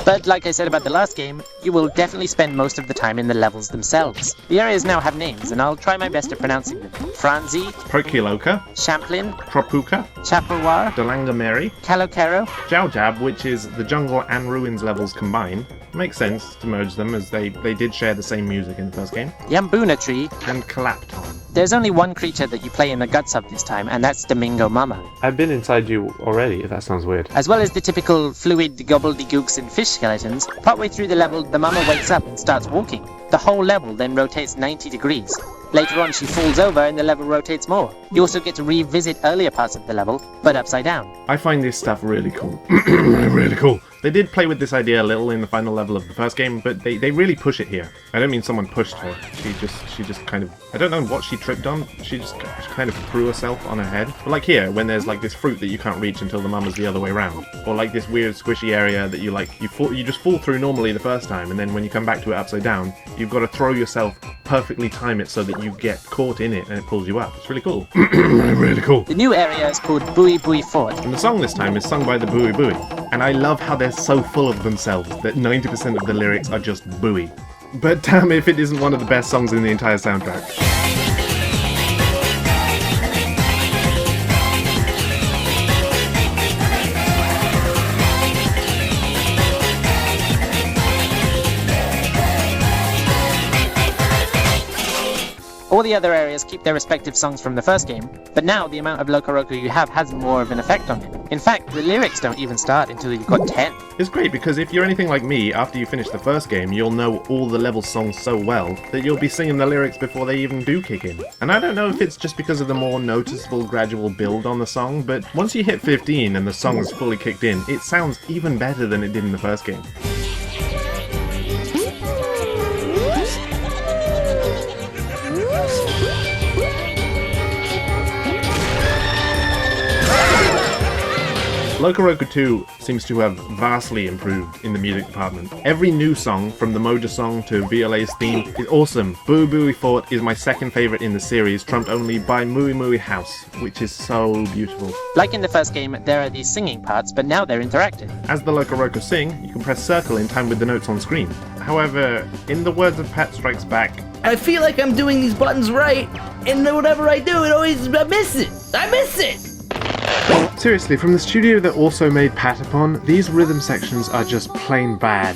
But like I said about the last game, you will definitely spend most of the time in the levels themselves. The areas now have names, and I'll try my best at pronouncing them. Franzi, Prokiloka, Champlin, Tropuka, Chapelwar, Dalanga Mary, Kalokero, Jaujab, which is the jungle and ruins levels combined. Makes sense to merge them as they did share the same music in the first game. Yambuna Tree, and Kalapton. There's only one creature that you play in the guts of this time, and that's Domingo Mama. I've been inside you already, if that sounds weird. As well as the typical fluid gobbledygooks and fish skeletons, partway through the level, the mama wakes up and starts walking. The whole level then rotates 90 degrees. Later on, she falls over and the level rotates more. You also get to revisit earlier parts of the level, but upside down. I find this stuff really cool. Really cool. They did play with this idea a little in the final level of the first game, but they really push it here. I don't mean someone pushed her. She just kind of... I don't know what she tripped on. She just kind of threw herself on her head. But like here, when there's like this fruit that you can't reach until the mama's the other way around. Or like this weird squishy area that you just fall through normally the first time, and then when you come back to it upside down, you've got to throw yourself, perfectly time it so that you get caught in it and it pulls you up. It's really cool. Really cool. The new area is called Bui Bui Fort. And the song this time is sung by the Bui Bui. And I love how they're so full of themselves that 90% of the lyrics are just buoy. But damn if it isn't one of the best songs in the entire soundtrack. All the other areas keep their respective songs from the first game, but now the amount of LocoRoco you have has more of an effect on it. In fact, the lyrics don't even start until you've got 10. It's great because if you're anything like me, after you finish the first game, you'll know all the level songs so well that you'll be singing the lyrics before they even do kick in. And I don't know if it's just because of the more noticeable gradual build on the song, but once you hit 15 and the song is fully kicked in, it sounds even better than it did in the first game. LocoRoco 2 seems to have vastly improved in the music department. Every new song, from the Moja song to VLA's theme, is awesome. Bui Bui Fort is my second favourite in the series, trumped only by Mui Mui House, which is so beautiful. Like in the first game, there are these singing parts, but now they're interactive. As the LocoRoco sing, you can press circle in time with the notes on screen. However, in the words of PatStrikesBack, I feel like I'm doing these buttons right, and whatever I do, I miss it! I miss it! Seriously, from the studio that also made Patapon, these rhythm sections are just plain bad.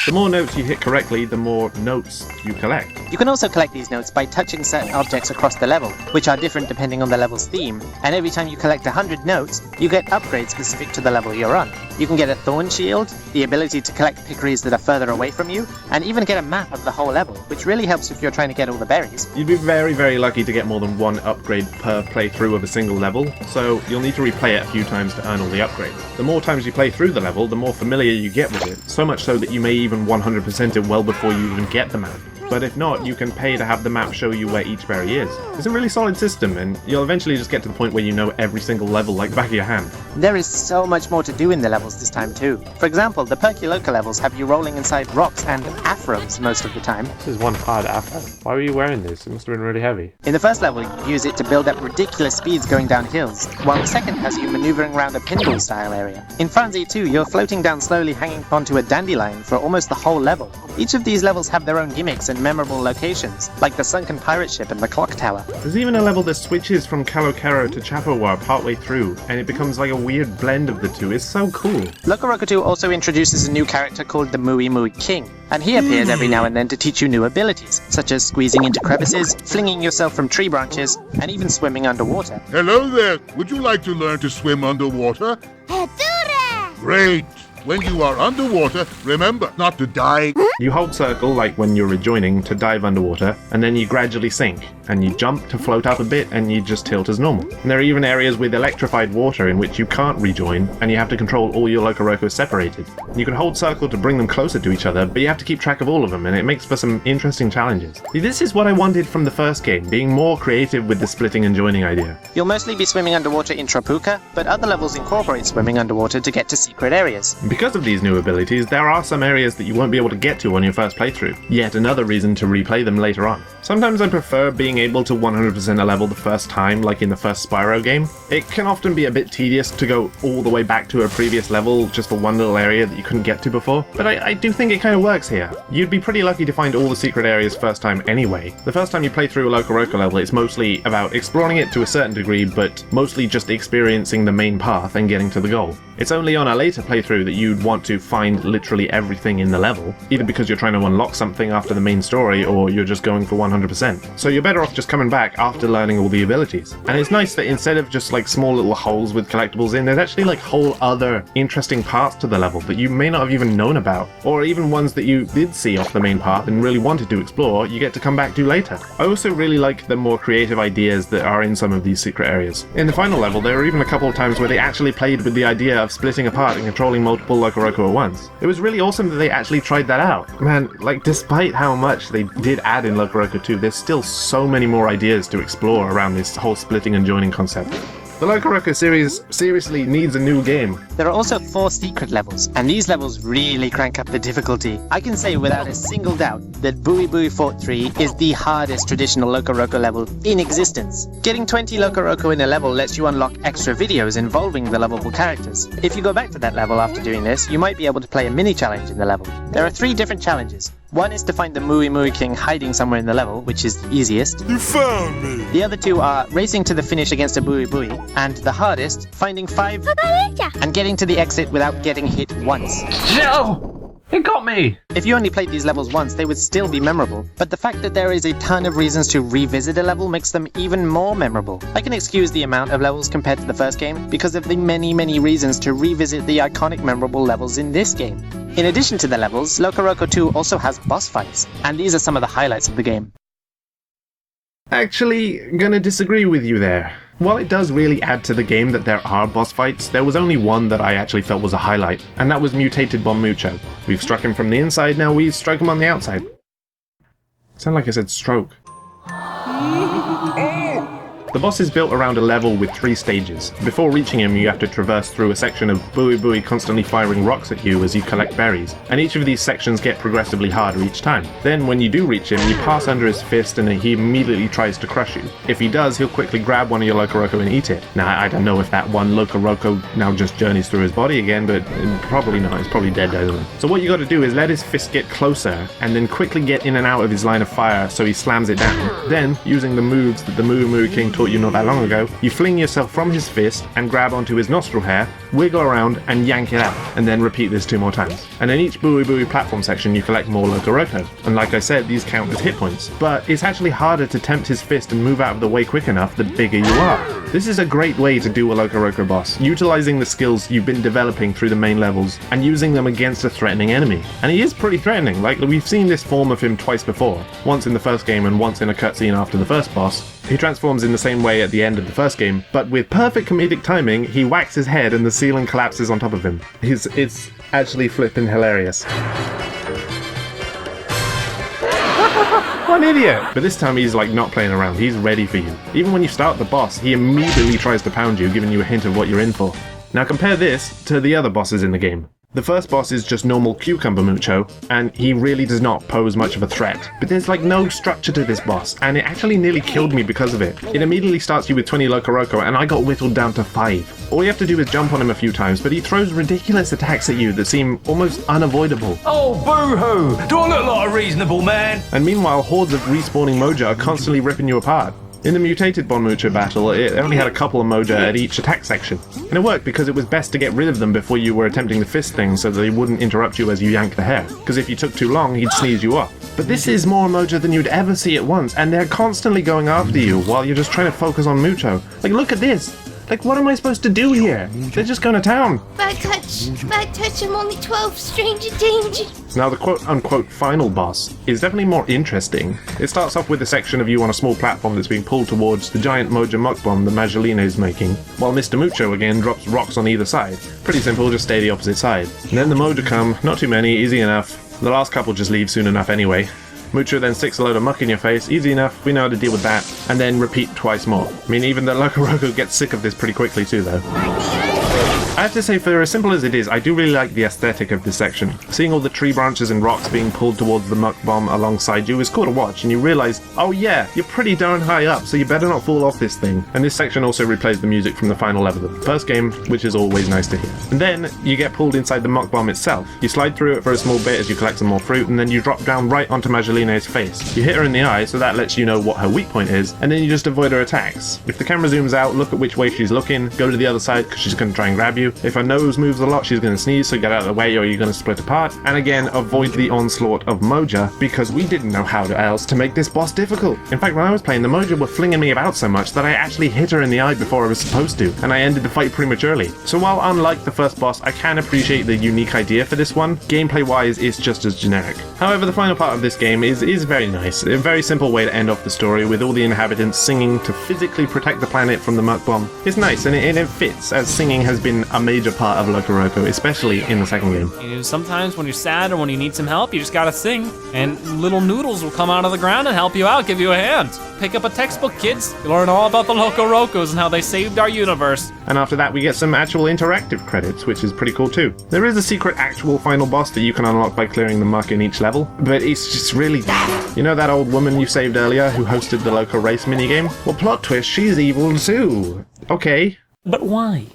The more notes you hit correctly, the more notes you collect. You can also collect these notes by touching certain objects across the level, which are different depending on the level's theme, and every time you collect 100 notes, you get upgrades specific to the level you're on. You can get a thorn shield, the ability to collect pickeries that are further away from you, and even get a map of the whole level, which really helps if you're trying to get all the berries. You'd be very, very lucky to get more than one upgrade per playthrough of a single level, so you'll need to replay it a few times to earn all the upgrades. The more times you play through the level, the more familiar you get with it, so much so that you may even 100% it well before you even get the map. But if not, you can pay to have the map show you where each berry is. It's a really solid system, and you'll eventually just get to the point where you know every single level like the back of your hand. There is so much more to do in the levels this time too. For example, the Perculoca levels have you rolling inside rocks and afros most of the time. This is one hard afro. Why were you wearing this? It must have been really heavy. In the first level, you use it to build up ridiculous speeds going down hills, while the second has you maneuvering around a pinball style area. In Franzi 2, you're floating down slowly hanging onto a dandelion for almost the whole level. Each of these levels have their own gimmicks and memorable locations, like the sunken pirate ship and the clock tower. There's even a level that switches from Calocaro to Chapawar partway through, and it becomes like a weird blend of the two. It's so cool. LocoRoco 2 also introduces a new character called the Mui Mui King, and he appears every now and then to teach you new abilities, such as squeezing into crevices, flinging yourself from tree branches, and even swimming underwater. Hello there! Would you like to learn to swim underwater? Great! When you are underwater, remember not to dive. You hold circle, like when you're rejoining, to dive underwater, and then you gradually sink, and you jump to float up a bit, and you just tilt as normal. And there are even areas with electrified water in which you can't rejoin, and you have to control all your LocoRocos separated. You can hold circle to bring them closer to each other, but you have to keep track of all of them, and it makes for some interesting challenges. See, this is what I wanted from the first game, being more creative with the splitting and joining idea. You'll mostly be swimming underwater in Tropuka, but other levels incorporate swimming underwater to get to secret areas. Because of these new abilities, there are some areas that you won't be able to get to on your first playthrough. Yet another reason to replay them later on. Sometimes I prefer being able to 100% a level the first time, like in the first Spyro game. It can often be a bit tedious to go all the way back to a previous level just for one little area that you couldn't get to before, but I do think it kind of works here. You'd be pretty lucky to find all the secret areas first time anyway. The first time you play through a LocoRoco level, it's mostly about exploring it to a certain degree, but mostly just experiencing the main path and getting to the goal. It's only on a later playthrough that you'd want to find literally everything in the level, either because you're trying to unlock something after the main story, or you're just going for 100%. So you're better off just coming back after learning all the abilities. And it's nice that instead of just like small little holes with collectibles in, there's actually like whole other interesting parts to the level that you may not have even known about, or even ones that you did see off the main path and really wanted to explore, you get to come back to later. I also really like the more creative ideas that are in some of these secret areas. In the final level, there were even a couple of times where they actually played with the idea of splitting apart and controlling multiple LocoRoco at once. It was really awesome that they actually tried that out. Man, like, despite how much they did add in LocoRoco 2, there's still so many more ideas to explore around this whole splitting and joining concept. The LocoRoco series seriously needs a new game. There are also 4 secret levels, and these levels really crank up the difficulty. I can say without a single doubt that Bui Bui Fort 3 is the hardest traditional LocoRoco level in existence. Getting 20 LocoRoco in a level lets you unlock extra videos involving the lovable characters. If you go back to that level after doing this, you might be able to play a mini challenge in the level. There are 3 different challenges. One is to find the Mui Mui King hiding somewhere in the level, which is the easiest. You found me! The other 2 are racing to the finish against a Bui Bui, and the hardest, finding 5 and getting to the exit without getting hit once. No! It got me! If you only played these levels once, they would still be memorable, but the fact that there is a ton of reasons to revisit a level makes them even more memorable. I can excuse the amount of levels compared to the first game because of the many reasons to revisit the iconic memorable levels in this game. In addition to the levels, LocoRoco 2 also has boss fights, and these are some of the highlights of the game. Actually, gonna disagree with you there. While it does really add to the game that there are boss fights, there was only one that I actually felt was a highlight, and that was Mutated Bonmucho. We've struck him from the inside, now we strike him on the outside. Sound like I said stroke. The boss is built around a level with 3 stages. Before reaching him, you have to traverse through a section of Bui constantly firing rocks at you as you collect berries, and each of these sections get progressively harder each time. Then, when you do reach him, you pass under his fist and he immediately tries to crush you. If he does, he'll quickly grab one of your LocoRoco and eat it. Now, I don't know if that one LocoRoco now just journeys through his body again, but probably not, he's probably dead, doesn't he? So what you gotta do is let his fist get closer, and then quickly get in and out of his line of fire so he slams it down. Then, using the moves that the Moo King taught you not that long ago, you fling yourself from his fist and grab onto his nostril hair, wiggle around and yank it out, and then repeat this 2 more times. And in each Bui platform section you collect more LocoRoco. And like I said, these count as hit points. But it's actually harder to tempt his fist and move out of the way quick enough the bigger you are. This is a great way to do a LocoRoco boss, utilizing the skills you've been developing through the main levels and using them against a threatening enemy. And he is pretty threatening, like we've seen this form of him twice before, once in the first game and once in a cutscene after the first boss. He transforms in the same way at the end of the first game, but with perfect comedic timing, he whacks his head and the ceiling collapses on top of him. It's actually flippin' hilarious. What an idiot! But this time he's like not playing around, he's ready for you. Even when you start the boss, he immediately tries to pound you, giving you a hint of what you're in for. Now compare this to the other bosses in the game. The first boss is just normal Cucumber Mucho, and he really does not pose much of a threat. But there's like no structure to this boss, and it actually nearly killed me because of it. It immediately starts you with 20 LocoRoco, and I got whittled down to 5. All you have to do is jump on him a few times, but he throws ridiculous attacks at you that seem almost unavoidable. Oh, boo-hoo! Do I look like a reasonable man? And meanwhile, hordes of respawning Moja are constantly ripping you apart. In the Mutated Bonmucho battle, it only had a couple of Moja at each attack section. And it worked because it was best to get rid of them before you were attempting the fist thing so that they wouldn't interrupt you as you yanked the hair. Because if you took too long, he'd sneeze you up. But this is more Moja than you'd ever see at once, and they're constantly going after you while you're just trying to focus on Mucho. Like, look at this! Like, what am I supposed to do here? They're just going to town. Bad touch, I'm only 12, stranger danger. Now, the quote-unquote final boss is definitely more interesting. It starts off with a section of you on a small platform that's being pulled towards the giant Moja muck bomb that Majolina is making, while Mr. Mucho again drops rocks on either side. Pretty simple, just stay the opposite side. And then the Moja come, not too many, easy enough. The last couple just leave soon enough anyway. Mucho then sticks a load of muck in your face, easy enough, we know how to deal with that, and then repeat twice more. I mean, even the LocoRoco gets sick of this pretty quickly too, though. I have to say, for as simple as it is, I do really like the aesthetic of this section. Seeing all the tree branches and rocks being pulled towards the muck bomb alongside you is cool to watch, and you realise, oh yeah, you're pretty darn high up, so you better not fall off this thing. And this section also replays the music from the final level of the first game, which is always nice to hear. And then, you get pulled inside the muck bomb itself. You slide through it for a small bit as you collect some more fruit, and then you drop down right onto Majolina's face. You hit her in the eye, so that lets you know what her weak point is, and then you just avoid her attacks. If the camera zooms out, look at which way she's looking, go to the other side because she's going to try and grab you. If her nose moves a lot, she's going to sneeze, so get out of the way or you're going to split apart. And again, avoid the onslaught of Moja, because we didn't know how else to make this boss difficult. In fact, when I was playing, the Moja were flinging me about so much that I actually hit her in the eye before I was supposed to, and I ended the fight prematurely. So while unlike the first boss, I can appreciate the unique idea for this one, gameplay-wise, it's just as generic. However, the final part of this game is very nice. A very simple way to end off the story, with all the inhabitants singing to physically protect the planet from the muck bomb. It's nice, and it fits, as singing has been a major part of LocoRoco, especially in the second game. You know, sometimes when you're sad or when you need some help, you just gotta sing, and little noodles will come out of the ground and help you out, give you a hand. Pick up a textbook, kids. You learn all about the LocoRocos and how they saved our universe. And after that, we get some actual interactive credits, which is pretty cool too. There is a secret actual final boss that you can unlock by clearing the muck in each level, but it's just really... You know that old woman you saved earlier who hosted the Loco Race minigame? Well, plot twist, she's evil too. Okay. But why?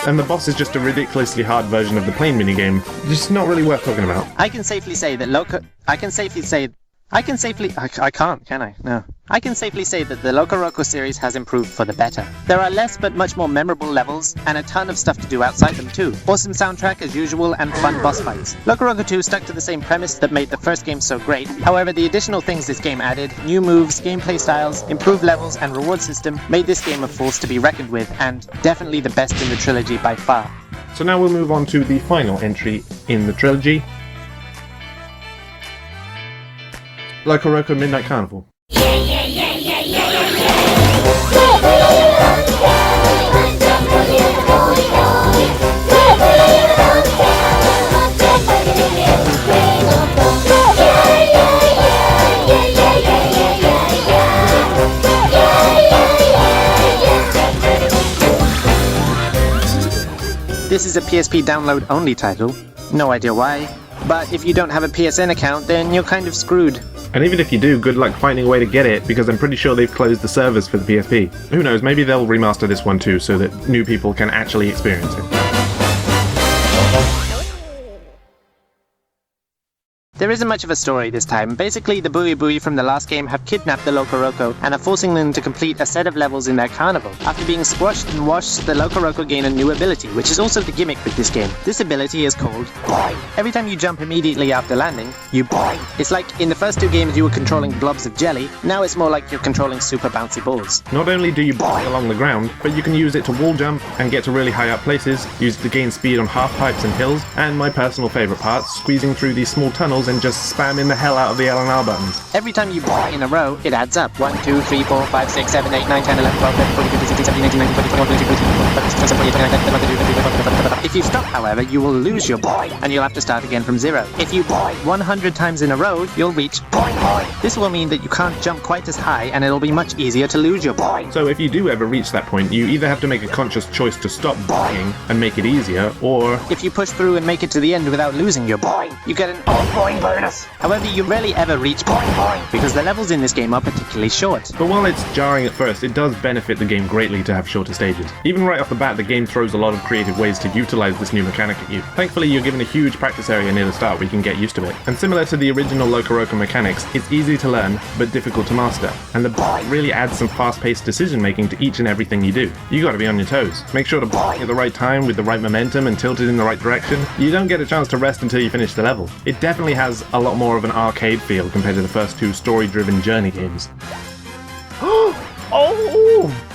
And the boss is just a ridiculously hard version of the plane minigame. Just not really worth talking about. I can safely say that I can safely... I can't, can I? No. I can safely say that the LocoRoco series has improved for the better. There are less but much more memorable levels, and a ton of stuff to do outside them too. Awesome soundtrack as usual, and fun boss fights. LocoRoco 2 stuck to the same premise that made the first game so great. However, the additional things this game added, new moves, gameplay styles, improved levels, and reward system, made this game a force to be reckoned with, and definitely the best in the trilogy by far. So now we'll move on to the final entry in the trilogy. LocoRoco Midnight Carnival. This is a PSP download only title. No idea why. But if you don't have a PSN account, then you're kind of screwed. And even if you do, good luck finding a way to get it, because I'm pretty sure they've closed the servers for the PSP. Who knows, maybe they'll remaster this one too, so that new people can actually experience it. There isn't much of a story this time. Basically, the Bui from the last game have kidnapped the LocoRoco and are forcing them to complete a set of levels in their carnival. After being squashed and washed, the LocoRoco gain a new ability, which is also the gimmick with this game. This ability is called Boing. Every time you jump immediately after landing, you boing. It's like in the first two games you were controlling blobs of jelly, now it's more like you're controlling super bouncy balls. Not only do you boing along the ground, but you can use it to wall jump and get to really high up places, use it to gain speed on half pipes and hills, and my personal favourite part, squeezing through these small tunnels and just spamming the hell out of the L and R buttons. Every time you boing in a row, it adds up. 1, 2, 3, 4, 5, 6, 7, 8, 9, 10, 11, 12, 13, 14, 15, 16, 17, 18, 19, 20, 21, 22, 23, 24, 25, 26, 27, 28, 29, 30. If you stop, however, you will lose your boing, and you'll have to start again from zero. If you boing 100 times in a row, you'll reach boing boing. This will mean that you can't jump quite as high, and it'll be much easier to lose your boing. So if you do ever reach that point, you either have to make a conscious choice to stop boinging and make it easier, or... if you push through and make it to the end without losing your boing, you get an boing bonus. However, you rarely ever reach boing boing, because the levels in this game are particularly short. But while it's jarring at first, it does benefit the game greatly to have shorter stages. Even right off the bat, the game throws a lot of creative ways to utilize this new mechanic at you. Thankfully, you're given a huge practice area near the start where you can get used to it. And similar to the original LocoRoco mechanics, it's easy to learn, but difficult to master. And the boing really adds some fast-paced decision-making to each and everything you do. You gotta be on your toes. Make sure to boing at the right time with the right momentum and tilt it in the right direction. You don't get a chance to rest until you finish the level. It definitely has a lot more of an arcade feel compared to the first two story-driven journey games.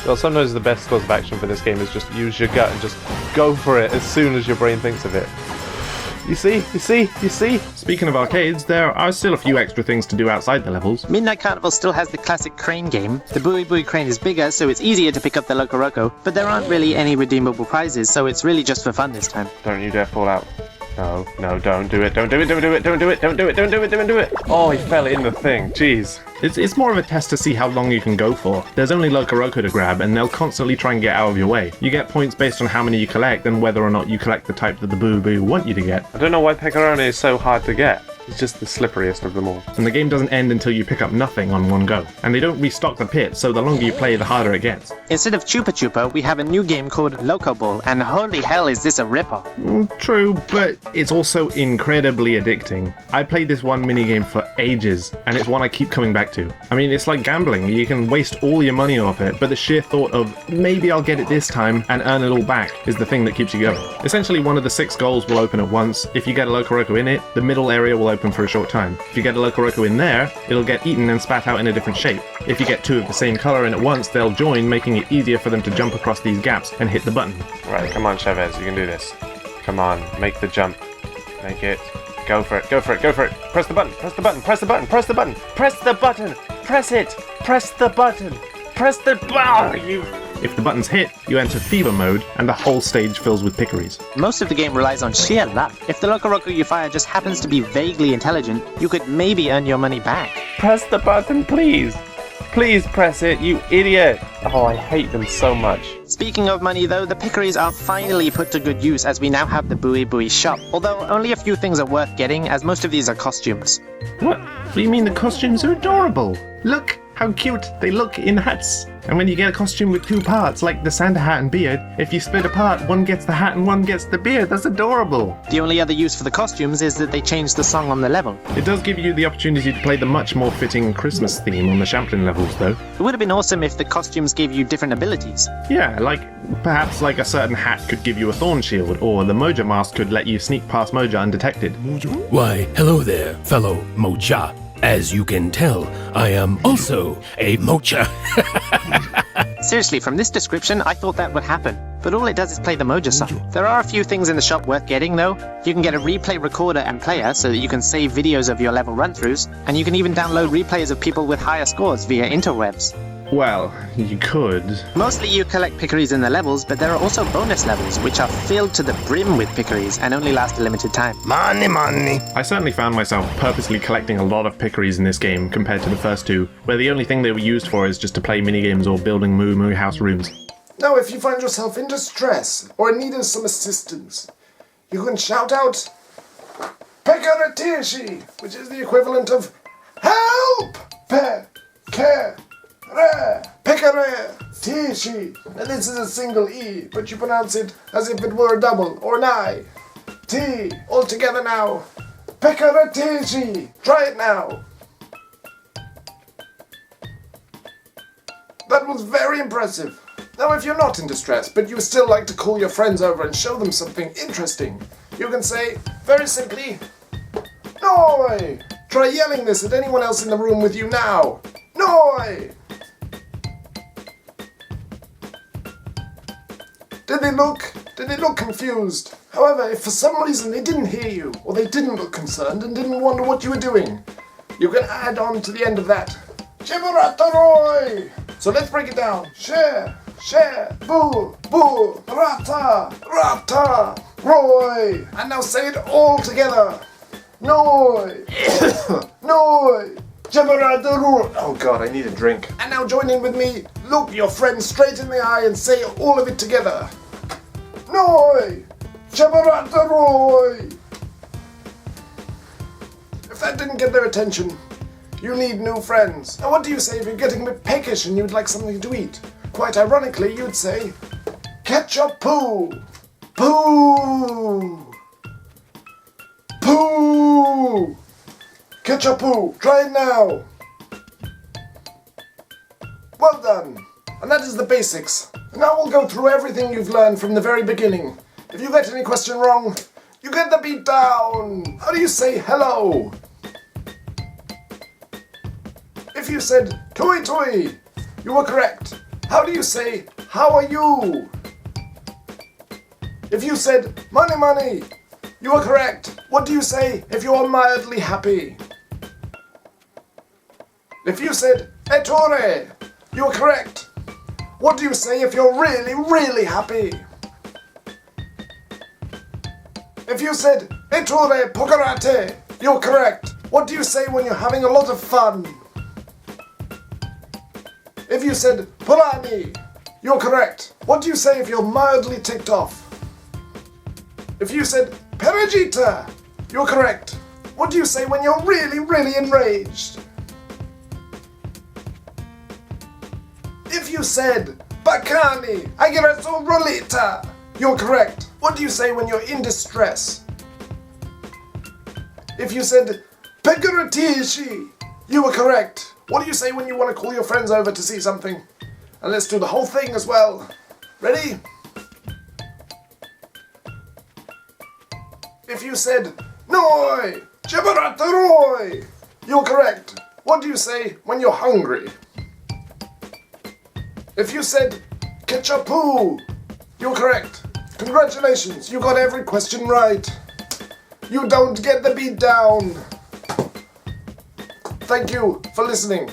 Well, sometimes the best course of action for this game is just use your gut and just go for it as soon as your brain thinks of it. You see? Speaking of arcades, there are still a few extra things to do outside the levels. Midnight Carnival still has the classic crane game. The Bui crane is bigger, so it's easier to pick up the LocoRoco, but there aren't really any redeemable prizes, so it's really just for fun this time. Don't you dare fall out. No, don't do it. Oh, he fell in the thing. Jeez. It's more of a test to see how long you can go for. There's only LocoRoco to grab, and they'll constantly try and get out of your way. You get points based on how many you collect, and whether or not you collect the type that the Boo want you to get. I don't know why Pecorone is so hard to get. It's just the slipperiest of them all. And the game doesn't end until you pick up nothing on one go. And they don't restock the pit, so the longer you play, the harder it gets. Instead of Chupa Chupa, we have a new game called Loco Ball, and holy hell is this a rip-off. True, but it's also incredibly addicting. I played this one minigame for ages, and it's one I keep coming back to. I mean, it's like gambling. You can waste all your money off it, but the sheer thought of, maybe I'll get it this time and earn it all back, is the thing that keeps you going. Essentially, one of the 6 goals will open at once. If you get a LocoRoco in it, the middle area will open for a short time. If you get a LocoRoco in there, it'll get eaten and spat out in a different shape. If you get 2 of the same color in at once, they'll join, making it easier for them to jump across these gaps and hit the button. Right, come on, Chavez, you can do this. Come on, make the jump. Make it. Go for it. Press the button. Press the button. Press the button. Press the button. Press the button. Press it. Press the button. Press the button. If the buttons hit, you enter fever mode, and the whole stage fills with pickeries. Most of the game relies on sheer luck. If the LocoRoco you fire just happens to be vaguely intelligent, you could maybe earn your money back. Press the button, please. Please press it, you idiot. Oh, I hate them so much. Speaking of money though, the pickeries are finally put to good use as we now have the Bui shop. Although only a few things are worth getting, as most of these are costumes. What do you mean the costumes are adorable? Look how cute they look in hats. And when you get a costume with 2 parts, like the Santa hat and beard, if you split apart, one gets the hat and one gets the beard. That's adorable. The only other use for the costumes is that they change the song on the level. It does give you the opportunity to play the much more fitting Christmas theme on the Champlain levels, though. It would have been awesome if the costumes gave you different abilities. Yeah, like, perhaps like a certain hat could give you a thorn shield, or the Moja mask could let you sneak past Moja undetected. Why, hello there, fellow Moja. As you can tell, I am also a Mocha. Seriously, from this description, I thought that would happen. But all it does is play the Moja song. There are a few things in the shop worth getting, though. You can get a replay recorder and player so that you can save videos of your level run-throughs, and you can even download replays of people with higher scores via interwebs. Well, you could. Mostly you collect pickeries in the levels, but there are also bonus levels, which are filled to the brim with pickeries and only last a limited time. Money, money. I certainly found myself purposely collecting a lot of pickeries in this game compared to the first 2, where the only thing they were used for is just to play minigames or building Moo Moo house rooms. Now, if you find yourself in distress or in need of some assistance, you can shout out Pekaratishi, which is the equivalent of help! Pekare, Tishi. Now this is a single E, but you pronounce it as if it were a double, or an I. T, all together now. Pekare Tishi. Try it now. That was very impressive. Now if you're not in distress, but you still like to call your friends over and show them something interesting, you can say, very simply, Noi! Try yelling this at anyone else in the room with you now. Noi! Did they look confused? However, if for some reason they didn't hear you, or they didn't look concerned and didn't wonder what you were doing, you can add on to the end of that. Chibarataroi! So let's break it down. Share, boo, rata, roy. And now say it all together. Noi, noi. Oh god, I need a drink. And now join in with me. Look your friend straight in the eye and say all of it together. Noi! Chabarataroy! If that didn't get their attention, you need new friends. Now what do you say if you're getting a bit peckish and you'd like something to eat? Quite ironically, you'd say, ketchup poo! Poo! Poo! Ketchup poo! Try it now! Well done! And that is the basics. Now we'll go through everything you've learned from the very beginning. If you get any question wrong, you get the beat down! How do you say hello? If you said tui tui, you were correct. How do you say how are you? If you said money money, you were correct. What do you say if you are mildly happy? If you said ettore, you were correct. What do you say if you're really, really happy? If you said ettore pokarate, you're correct. What do you say when you're having a lot of fun? If you said polani, you're correct. What do you say if you're mildly ticked off? If you said perigita, you're correct. What do you say when you're really, really enraged? If you said bacani, agresso rolita, you're correct. What do you say when you're in distress? If you said pegaratishi, you were correct. What do you say when you want to call your friends over to see something? And let's do the whole thing as well. Ready? If you said noi, jabarataroi, you're correct. What do you say when you're hungry? If you said ketchup-poo, you're correct. Congratulations, you got every question right. You don't get the beat down. Thank you for listening.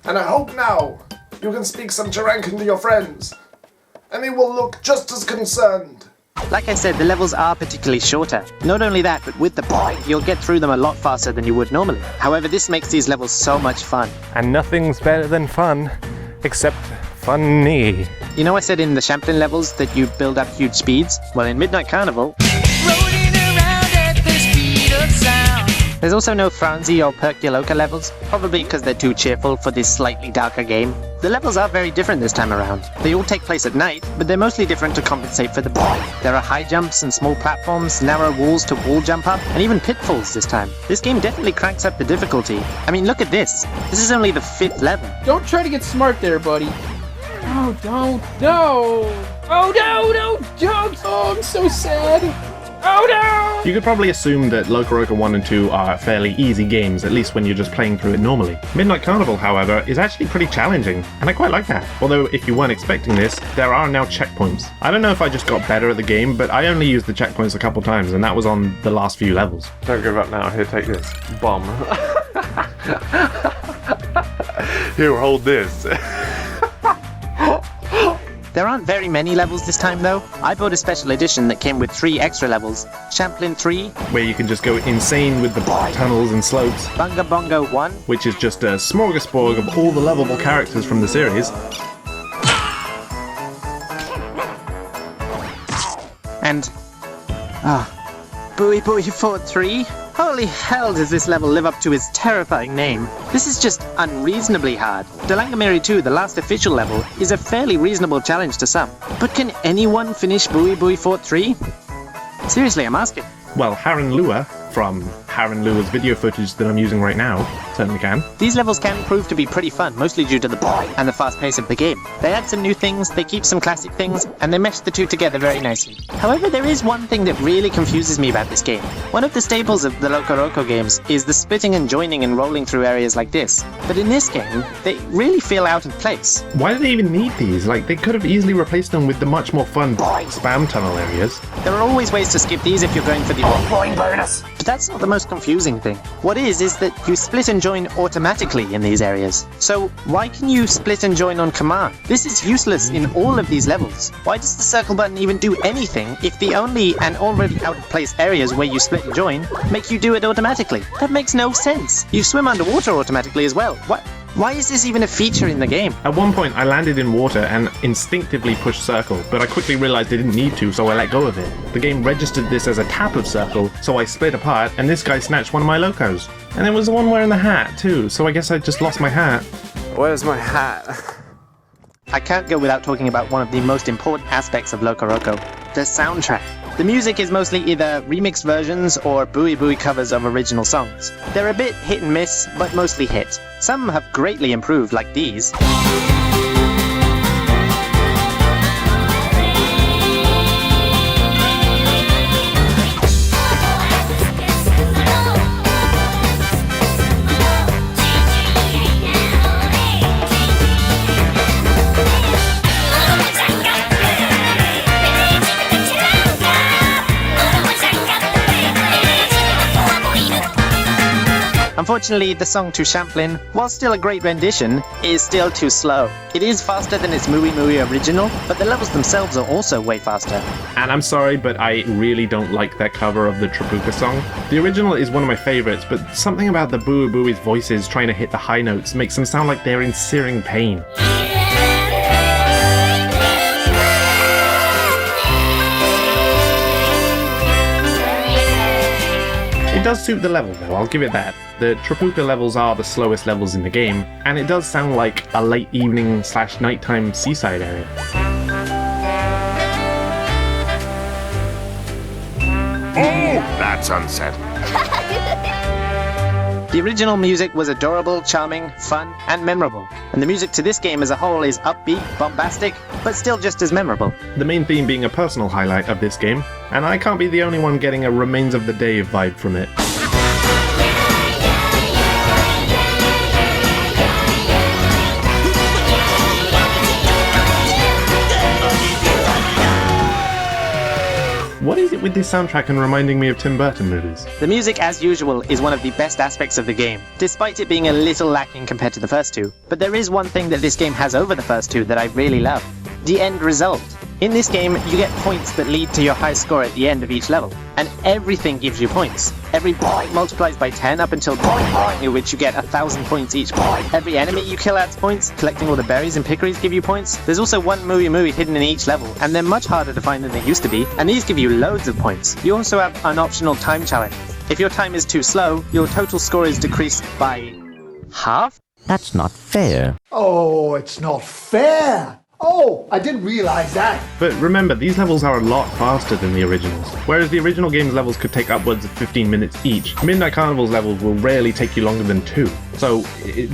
And I hope now you can speak some Cherankan to your friends. And they will look just as concerned. Like I said, the levels are particularly shorter. Not only that, but with the point, you'll get through them a lot faster than you would normally. However, this makes these levels so much fun. And nothing's better than fun, except funny. You know I said in the Champlain levels that you build up huge speeds? Well, in Midnight Carnival... There's also no Franzi or Perculoca levels, probably because they're too cheerful for this slightly darker game. The levels are very different this time around. They all take place at night, but they're mostly different to compensate for the boy. There are high jumps and small platforms, narrow walls to wall jump up, and even pitfalls this time. This game definitely cranks up the difficulty. I mean, look at this. This is only the 5th level. Don't try to get smart there, buddy. Oh, don't. No. Oh, no, don't. Oh, I'm so sad. Oh, no. You could probably assume that LocoRoco 1 and 2 are fairly easy games, at least when you're just playing through it normally. Midnight Carnival, however, is actually pretty challenging, and I quite like that. Although, if you weren't expecting this, there are now checkpoints. I don't know if I just got better at the game, but I only used the checkpoints a couple times, and that was on the last few levels. Don't give up now. Here, take this. Bomb. Here, hold this. There aren't very many levels this time though. I bought a special edition that came with 3 extra levels. Champlain 3, where you can just go insane with the tunnels and slopes. Bunga Bongo 1, which is just a smorgasbord of all the lovable characters from the series. And... Booey Booey Fort 3? Holy hell does this level live up to its terrifying name. This is just unreasonably hard. Dalangamiri 2, the last official level, is a fairly reasonable challenge to some. But can anyone finish Booey Booey Fort 3? Seriously, I'm asking. Well, Haron Lua, from Haron Lua's video footage that I'm using right now, certainly can. These levels can prove to be pretty fun, mostly due to the boy and the fast pace of the game. They add some new things, they keep some classic things, and they mesh the two together very nicely. However, there is one thing that really confuses me about this game. One of the staples of the LocoRoco games is the splitting and joining and rolling through areas like this. But in this game, they really feel out of place. Why do they even need these? Like, they could have easily replaced them with the much more fun spam tunnel areas. There are always ways to skip these if you're going for the all-point bonus. But that's not the most confusing thing. What is that you split and join automatically in these areas. So why can you split and join on command? This is useless in all of these levels. Why does the circle button even do anything if the only and already out of place areas where you split and join make you do it automatically? That makes no sense. You swim underwater automatically as well. Why is this even a feature in the game? At one point, I landed in water and instinctively pushed circle, but I quickly realized I didn't need to, so I let go of it. The game registered this as a tap of circle, so I split apart, and this guy snatched one of my locos. And there was the one wearing the hat, too, so I guess I just lost my hat. Where's my hat? I can't go without talking about one of the most important aspects of LocoRoco, the soundtrack. The music is mostly either remixed versions or Booey Booey covers of original songs. They're a bit hit and miss, but mostly hit. Some have greatly improved, like these. Unfortunately, the song to Champlain, while still a great rendition, is still too slow. It is faster than its Mooey Mooey original, but the levels themselves are also way faster. And I'm sorry, but I really don't like that cover of the Trabuca song. The original is one of my favorites, but something about the Booey Booey's voices trying to hit the high notes makes them sound like they're in searing pain. It does suit the level though, I'll give it that. The Trabuca levels are the slowest levels in the game, and it does sound like a late evening / nighttime seaside area. Oh, that's unsettling. The original music was adorable, charming, fun, and memorable. And the music to this game as a whole is upbeat, bombastic, but still just as memorable. The main theme being a personal highlight of this game, and I can't be the only one getting a Remains of the Day vibe from it. What is it with this soundtrack and reminding me of Tim Burton movies? The music, as usual, is one of the best aspects of the game, despite it being a little lacking compared to the first two. But there is one thing that this game has over the first two that I really love. The end result. In this game, you get points that lead to your high score at the end of each level, and everything gives you points. Every point multiplies by 10 up until in which you get 1,000 points each. Every enemy you kill adds points, collecting all the berries and pickeries give you points. There's also one Mooey Mooey hidden in each level, and they're much harder to find than they used to be, and these give you loads of points. You also have an optional time challenge. If your time is too slow, your total score is decreased by half? That's not fair. Oh, it's not fair. Oh, I didn't realize that. But remember, these levels are a lot faster than the originals. Whereas the original game's levels could take upwards of 15 minutes each, Midnight Carnival's levels will rarely take you longer than 2. So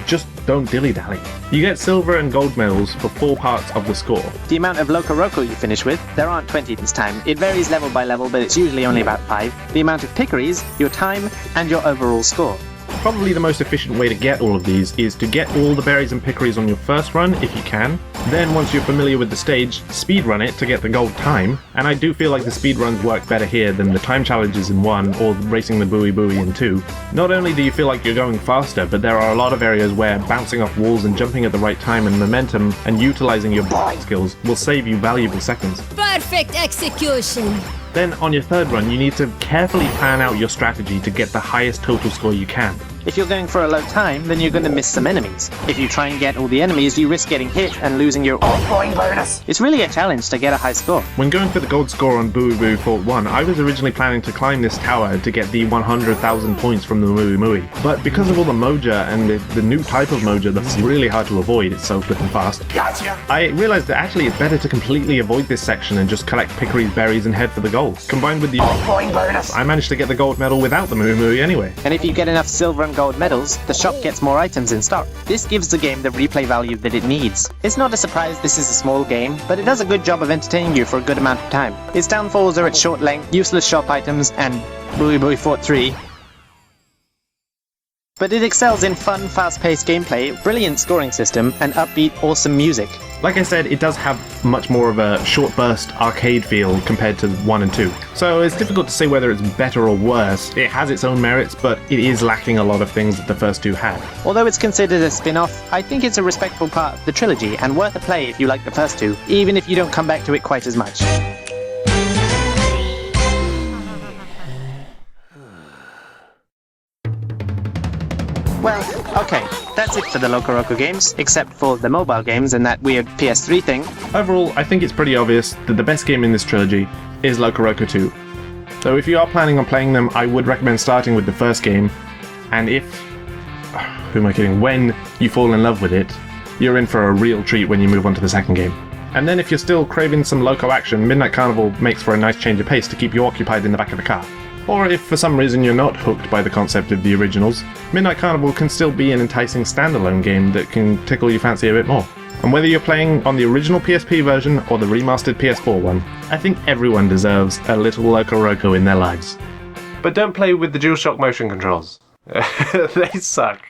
just don't dilly-dally. You get silver and gold medals for 4 parts of the score. The amount of LocoRoco you finish with, there aren't 20 this time. It varies level by level, but it's usually only about 5. The amount of pickeries, your time, and your overall score. Probably the most efficient way to get all of these is to get all the berries and pickeries on your first run if you can. Then once you're familiar with the stage, speedrun it to get the gold time. And I do feel like the speedruns work better here than the time challenges in 1 or racing the buoy in 2. Not only do you feel like you're going faster, but there are a lot of areas where bouncing off walls and jumping at the right time and momentum and utilizing your skills will save you valuable seconds. Perfect execution. Then on your third run, you need to carefully plan out your strategy to get the highest total score you can. If you're going for a low time, then you're going to miss some enemies. If you try and get all the enemies, you risk getting hit and losing your point bonus. It's really a challenge to get a high score. When going for the gold score on Buoy Fort 1, I was originally planning to climb this tower to get the 100,000 points from the Mooey. But because of all the Moja and the new type of Moja that's really hard to avoid, it's so flippin' fast, Gotcha. I realized that actually it's better to completely avoid this section and just collect pickeries, berries, and head for the gold. Combined with the point bonus, I managed to get the gold medal without the Mooey anyway. And if you get enough silver and gold medals, the shop gets more items in stock. This gives the game the replay value that it needs. It's not a surprise this is a small game, but it does a good job of entertaining you for a good amount of time. Its downfalls are its short length, useless shop items, and Buoy Fort 3. But it excels in fun, fast-paced gameplay, brilliant scoring system, and upbeat, awesome music. Like I said, it does have much more of a short burst arcade feel compared to 1 and 2. So it's difficult to say whether it's better or worse. It has its own merits, but it is lacking a lot of things that the first 2 had. Although it's considered a spin-off, I think it's a respectable part of the trilogy and worth a play if you like the first 2, even if you don't come back to it quite as much. Well, okay, that's it for the LocoRoco games, except for the mobile games and that weird PS3 thing. Overall, I think it's pretty obvious that the best game in this trilogy is LocoRoco 2. So if you are planning on playing them, I would recommend starting with the first game, and when you fall in love with it, you're in for a real treat when you move on to the second game. And then if you're still craving some Loco action, Midnight Carnival makes for a nice change of pace to keep you occupied in the back of the car. Or if for some reason you're not hooked by the concept of the originals, Midnight Carnival can still be an enticing standalone game that can tickle your fancy a bit more. And whether you're playing on the original PSP version or the remastered PS4 one, I think everyone deserves a little LocoRoco in their lives. But don't play with the DualShock motion controls. They suck.